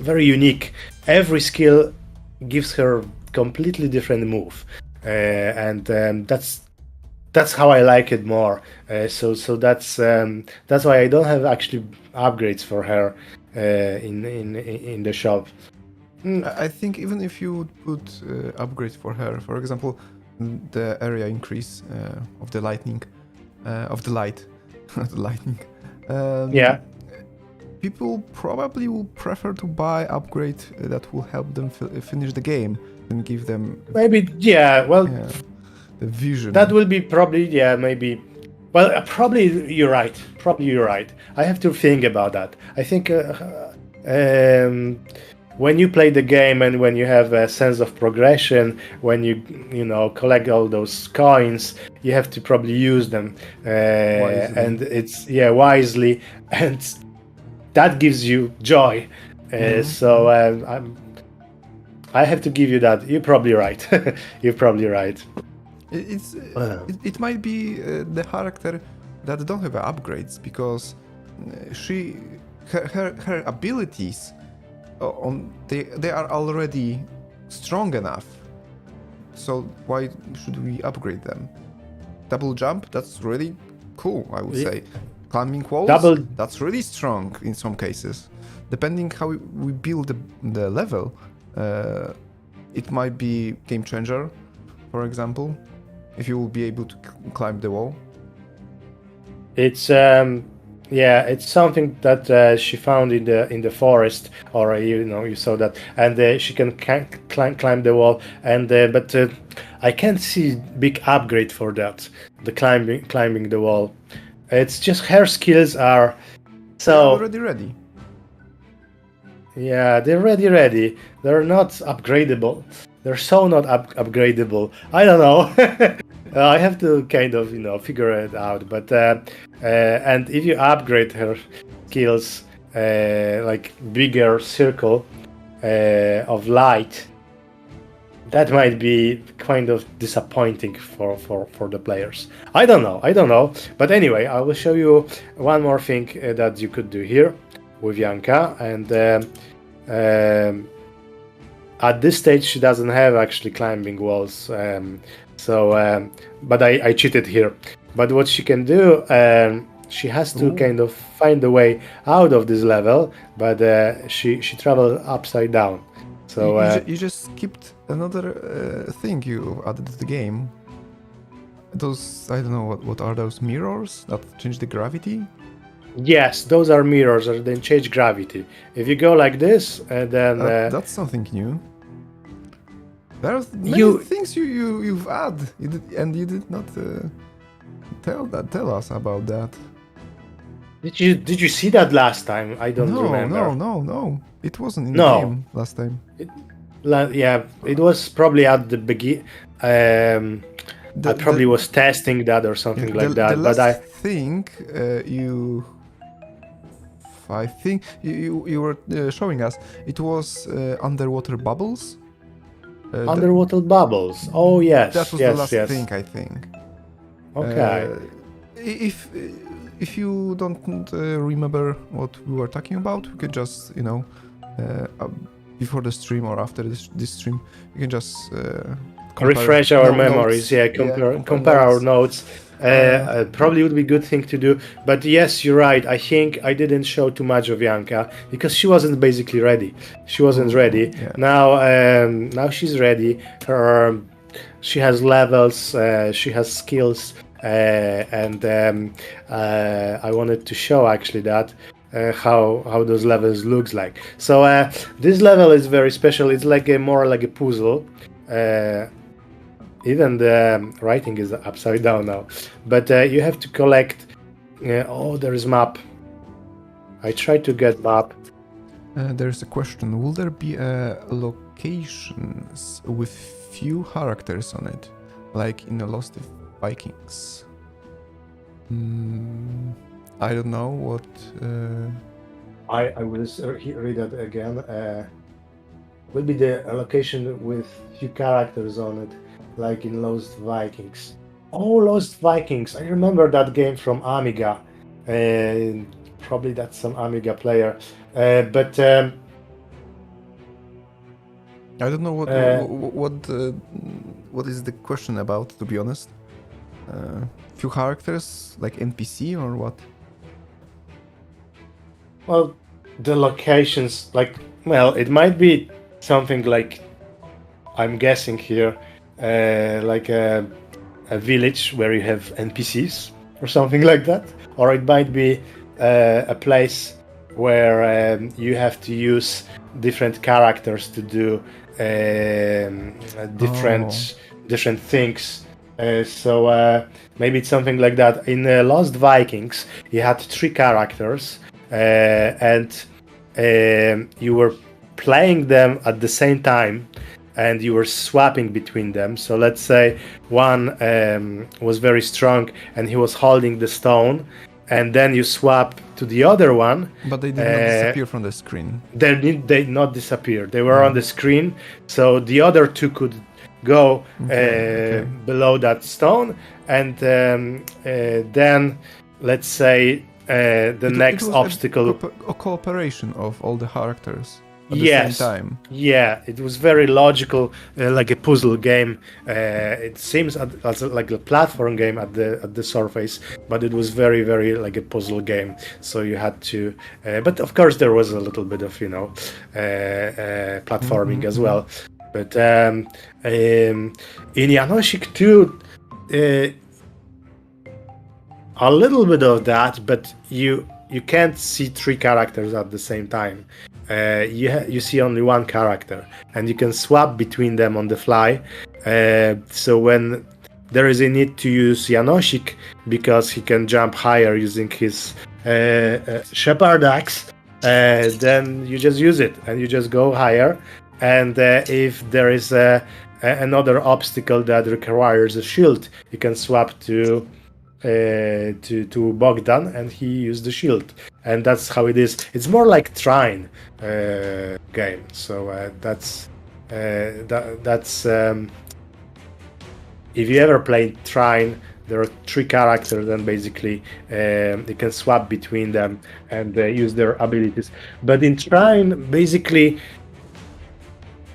unique. Every skill gives her completely different move, and that's how I like it more. So that's why I don't have actually upgrades for her in the shop. I think even if you would put upgrades for her, for example, the area increase of the lightning, of the light, not the lightning. Yeah. People probably will prefer to buy upgrade that will help them finish the game and give them Maybe, yeah. Well, the vision. that will be probably, yeah, maybe. Well, probably you're right. I have to think about that. I think when you play the game and when you have a sense of progression, when you collect all those coins, you have to probably use them, and it's wisely, and that gives you joy. So I have to give you that. You're probably right. You're probably right. It might be the character that don't have upgrades because her abilities they are already strong enough. So why should we upgrade them? Double jump, that's really cool, I would say. Climbing walls, that's really strong in some cases. Depending how we build the level, it might be game changer, for example, if you will be able to climb the wall. It's it's something that she found in the forest, or you saw that, and she can climb the wall, and but I can't see big upgrade for that. The climbing the wall. It's just her skills are so. They're already ready. Yeah, they're ready. They're not upgradable. They're so not upgradable. I don't know. I have to kind of figure it out. But and if you upgrade her skills, like bigger circle of light, that might be kind of disappointing for the players. I don't know. But anyway, I will show you one more thing that you could do here with Janka, and at this stage she doesn't have actually climbing walls, but I cheated here. But what she can do, she has to kind of find a way out of this level, but she travels upside down. So you just skipped another thing you added to the game. Those, I don't know, what are those mirrors that change the gravity? Yes, those are mirrors, or they change gravity. If you go like this, then that's something new. There's many things you've added, and you did not tell us about that. Did you see that last time? I don't remember. No. It wasn't in the game last time. It was probably at the beginning. I probably was testing that or something like that. I think you were showing us. It was underwater bubbles. Underwater bubbles. Oh yes. That was the last thing, I think. Okay. If you don't remember what we were talking about, we could just before the stream or after this stream, you can just refresh our memories. Compare our notes. Probably would be a good thing to do. But yes, you're right. I think I didn't show too much of Janka because she wasn't basically ready. She wasn't ready. Yeah. Now she's ready. Her she has levels, she has skills, and I wanted to show actually that how those levels looks like. So this level is very special. It's like more like a puzzle. Even the writing is upside down now, but you have to collect. Oh, there is map. I tried to get map. There's a question. Will there be locations with few characters on it, like in the Lost Vikings? I don't know what. I will read that again. Will be the location with few characters on it, like in Lost Vikings. Oh, Lost Vikings! I remember that game from Amiga. Probably that's some Amiga player, but. I don't know what is the question about, to be honest. Few characters like NPC or what? Well, the locations, like, well, it might be something like, I'm guessing here, like a village where you have NPCs or something like that, or it might be a place where you have to use different characters to do different things. So maybe it's something like that. In Lost Vikings, you had 3 characters, and you were playing them at the same time, and you were swapping between them. So let's say one was very strong and he was holding the stone, and then you swap to the other one. But they did not disappear from the screen. They did not disappear. They were on the screen, so the other 2 could go below that stone, and then let's say the next obstacle. A cooperation of all the characters at Yes. the same time. Yeah, it was very logical, like a puzzle game. It seems like a platform game at the surface, but it was very, very like a puzzle game. So you had to, but of course there was a little bit of platforming as well. But in Janosik 2, a little bit of that, but you can't see 3 characters at the same time. You see only one character, and you can swap between them on the fly. So when there is a need to use Janosik, because he can jump higher using his shepherd axe, then you just use it and you just go higher. And if there is another obstacle that requires a shield, you can swap to Bogdan, and he used the shield, and that's how it is. It's more like Trine game. So that's if you ever played Trine, there are 3 characters, and basically you can swap between them and use their abilities. But in Trine, basically,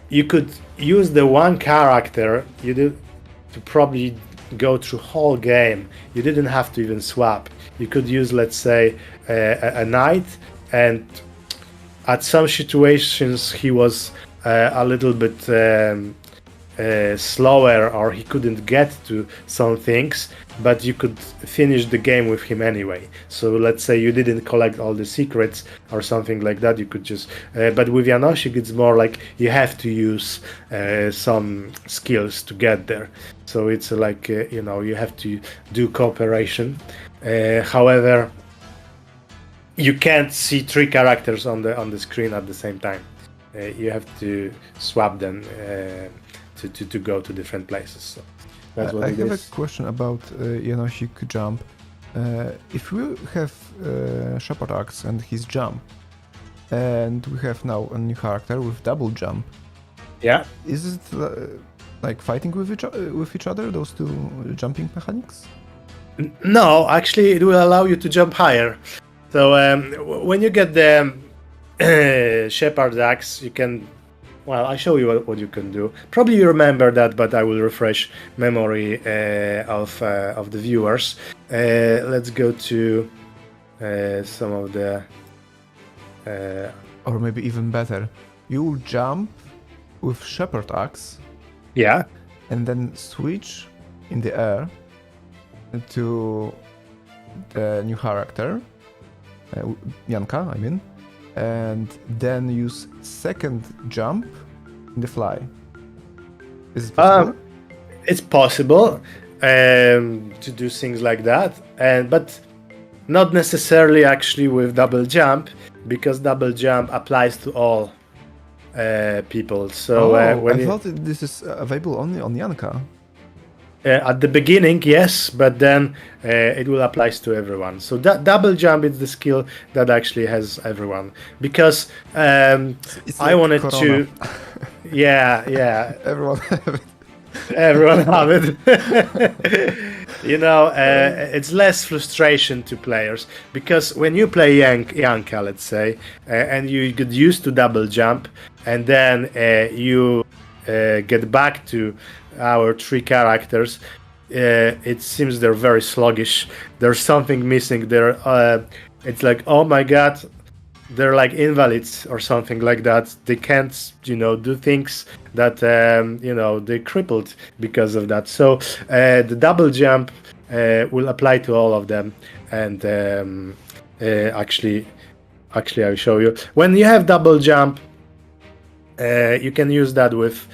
you could use the one character you did to probably go through whole game. You didn't have to even swap. You could use, let's say, a knight, and at some situations he was a little bit slower, or he couldn't get to some things, but you could finish the game with him anyway. So let's say you didn't collect all the secrets or something like that, you could just but with Janosik it's more like you have to use some skills to get there. So it's like you have to do cooperation. However, you can't see 3 characters on the screen at the same time. You have to swap them to go to different places. So that's what I it have is. a question about Janosik jump. If we have Shepherd Axe and his jump, and we have now a new character with double jump, Yeah. is it like fighting with each other, those 2 jumping mechanics? No, actually, it will allow you to jump higher. So when you get the Shepherd Axe, you can. Well, I'll show you what you can do. Probably you remember that, but I will refresh memory of the viewers. Let's go to some of the. Or maybe even better, you will jump with Shepherd Axe. Yeah. and then switch in the air to the new character, Janka, I mean, and then use second jump in the fly. Is it possible? It's possible to do things like that, but not necessarily actually with double jump, because double jump applies to all people. So I thought this is available only on Janka. At the beginning, yes, but then it will apply to everyone. So that double jump is the skill that actually has everyone, because It's I like wanted Corona. to. Yeah. Everyone have it. Everyone have it. It's less frustration to players, because when you play Yanka, let's say, and you get used to double jump, and then you get back to our three characters, it seems they're very sluggish. There's something missing there. It's like, oh my god, they're like invalids or something like that. They can't, do things that, they're crippled because of that. So the double jump will apply to all of them. And actually, I'll show you. When you have double jump, you can use that with,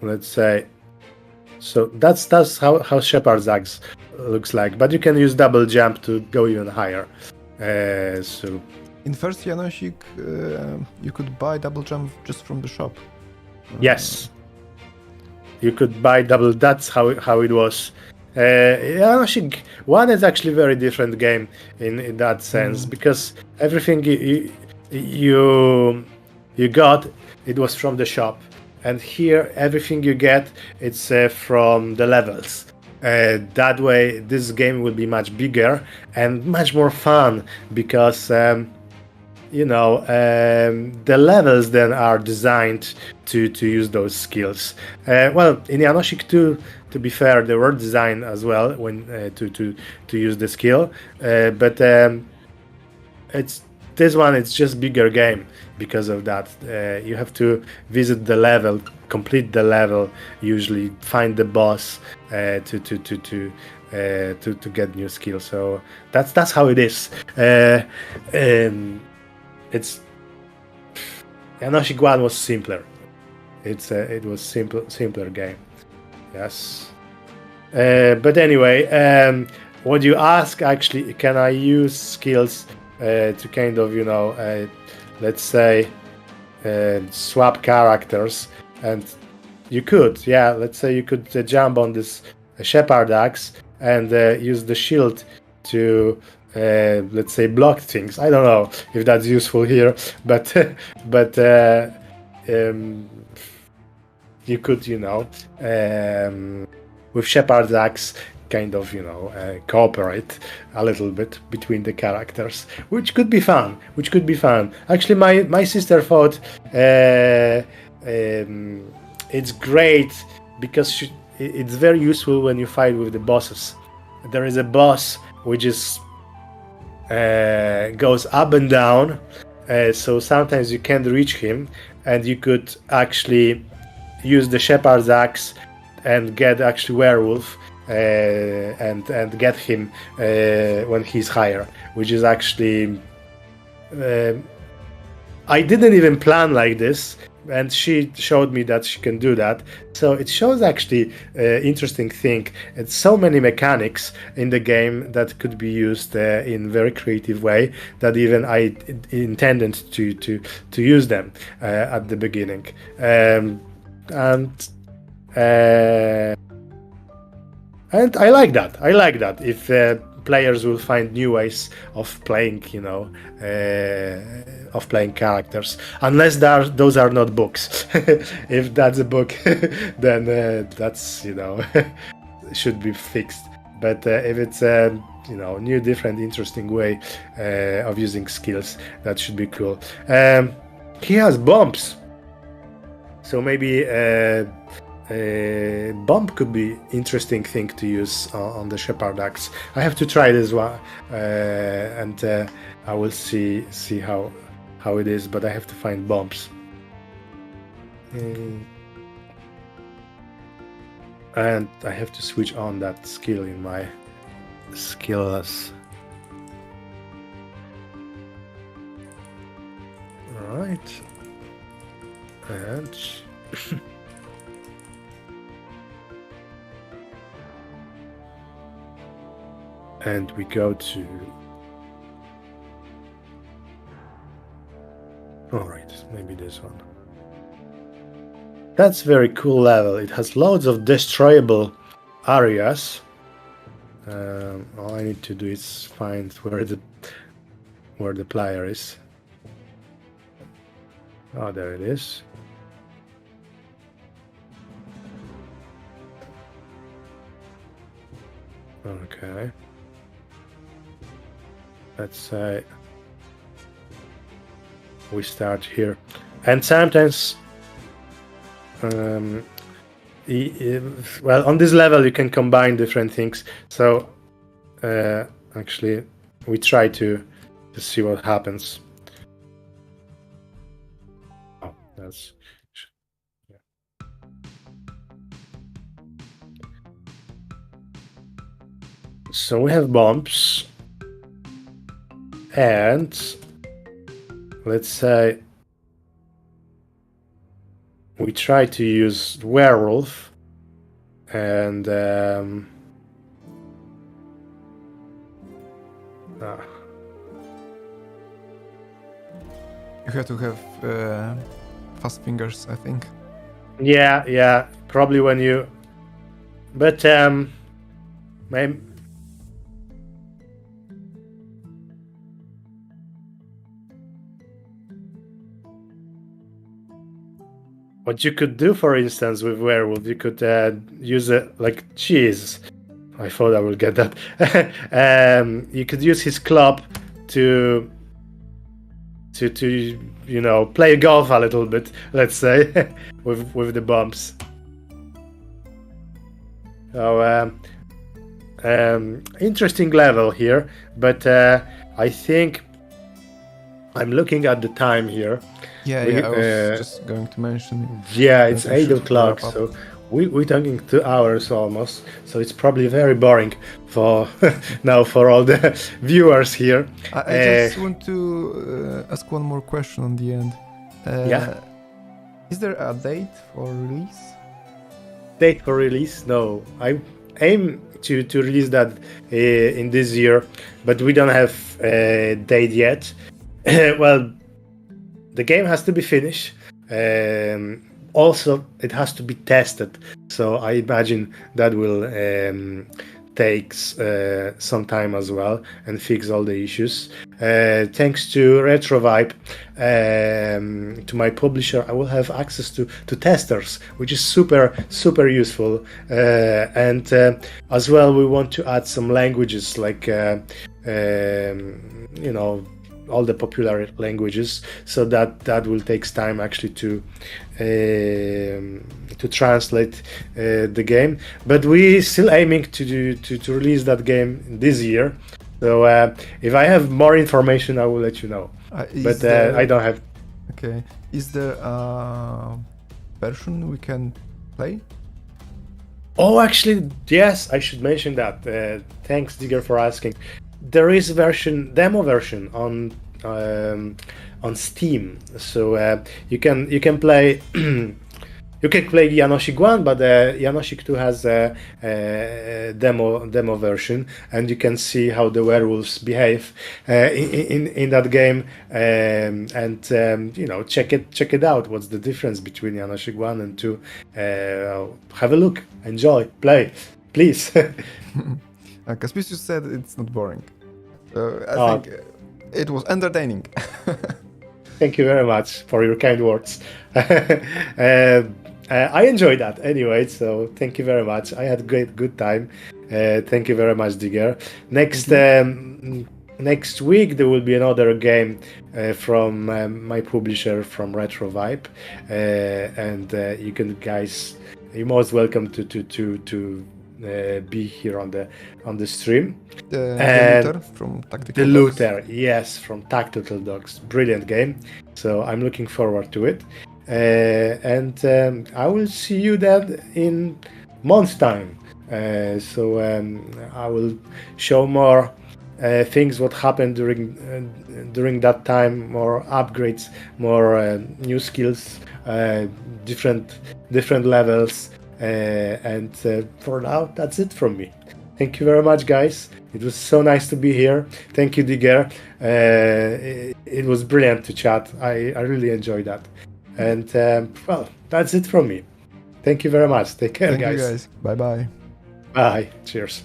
let's say, so that's how Shepherd's Axe looks like. But you can use double jump to go even higher. So in first Janosik, you could buy double jump just from the shop. Yes, you could buy double. That's how it was. Janosik 1 is actually a very different game in that sense, because everything you got, it was from the shop, and here everything you get, it's from the levels. That way, this game will be much bigger and much more fun, because the levels then are designed to use those skills. Well, in Janosik 2, to be fair, they were designed as well when to use the skill, but this one, it's just bigger game because of that. You have to visit the level, complete the level, usually find the boss to get new skills. So that's how it is. It's Janosik 1 was simpler. It was simpler game. Yes. But anyway, what you ask, actually, can I use skills to kind of, let's say, swap characters? And you could, let's say you could jump on this Shepherd Axe and use the shield to, let's say, block things. I don't know if that's useful here, but you could, with Shepherd's Axe, kind of, cooperate a little bit between the characters, which could be fun. Actually, my sister thought it's great, because it's very useful when you fight with the bosses. There is a boss which is goes up and down, so sometimes you can't reach him, and you could actually use the Shepherd's Axe and get actually werewolf, and get him when he's higher, which is actually I didn't even plan like this, and she showed me that she can do that. So it shows actually interesting thing. It's so many mechanics in the game that could be used in very creative way, that even I intended to use them at the beginning. And I like that. If players will find new ways of playing, of playing characters, unless those are not books. If that's a book, then that's should be fixed. But if it's a new, different, interesting way of using skills, that should be cool. He has bumps, so maybe bump could be interesting thing to use on the Shepherd Axe. I have to try this one, and I will see how it is, but I have to find bumps. And I have to switch on that skill in my skills. Alright. And and we go to alright, maybe this one. That's very cool level. It has loads of destroyable areas. All I need to do is find where the player is. Oh, there it is. Okay. Let's say we start here. And sometimes, well, on this level you can combine different things. So, actually, we try to see what happens. Oh, that's... Yeah. So we have bombs. And let's say we try to use werewolf and You have to have fast fingers, I think. yeah, probably when you, but maybe. What you could do, for instance, with werewolf, you could use it like cheese. I thought I would get that. You could use his club to play golf a little bit. Let's say with the bombs. So interesting level here, but I think I'm looking at the time here. Yeah, I was just going to mention. Yeah, it's 8 o'clock, so we're talking 2 hours almost. So it's probably very boring for now for all the viewers here. I just want to ask one more question on the end. Yeah. Is there a date for release? Date for release? No, I aim to release that in this year, but we don't have a date yet. Well, the game has to be finished. Also, it has to be tested. So I imagine that will take some time as well and fix all the issues. Thanks to Retrovibe, to my publisher, I will have access to testers, which is super useful. And as well, we want to add some languages like all the popular languages, so that will take time actually to translate the game. But we still aiming to release that game this year. So if I have more information, I will let you know. But I don't have. Okay. Is there a version we can play? Oh, actually, yes. I should mention that. Thanks, Digger, for asking. There is demo version on Steam, so you can play Janosik 1, but Janosik 2 has a demo version, and you can see how the werewolves behave in that game, and check it out. What's the difference between Janosik 1 and 2? Have a look, enjoy, play, please. Kaspicius said it's not boring. I think it was entertaining. Thank you very much for your kind words. I enjoyed that anyway, so thank you very much. I had good time. Thank you very much, Digger. Next week there will be another game from my publisher, from Retrovibe, and you're most welcome to be here on the stream. The looter from Tactical The Dogs. Looter, yes, from Tactical Dogs. Brilliant game. So I'm looking forward to it. And I will see you then in month's time. So I will show more things what happened during that time, more upgrades, more new skills, different levels, and for now that's it from me. Thank you very much, guys. It was so nice to be here. Thank you, Digger. It was brilliant to chat. I really enjoyed that. And well, that's it from me. Thank you very much. Take care, Thank guys. you guys. Bye bye. Bye. Cheers.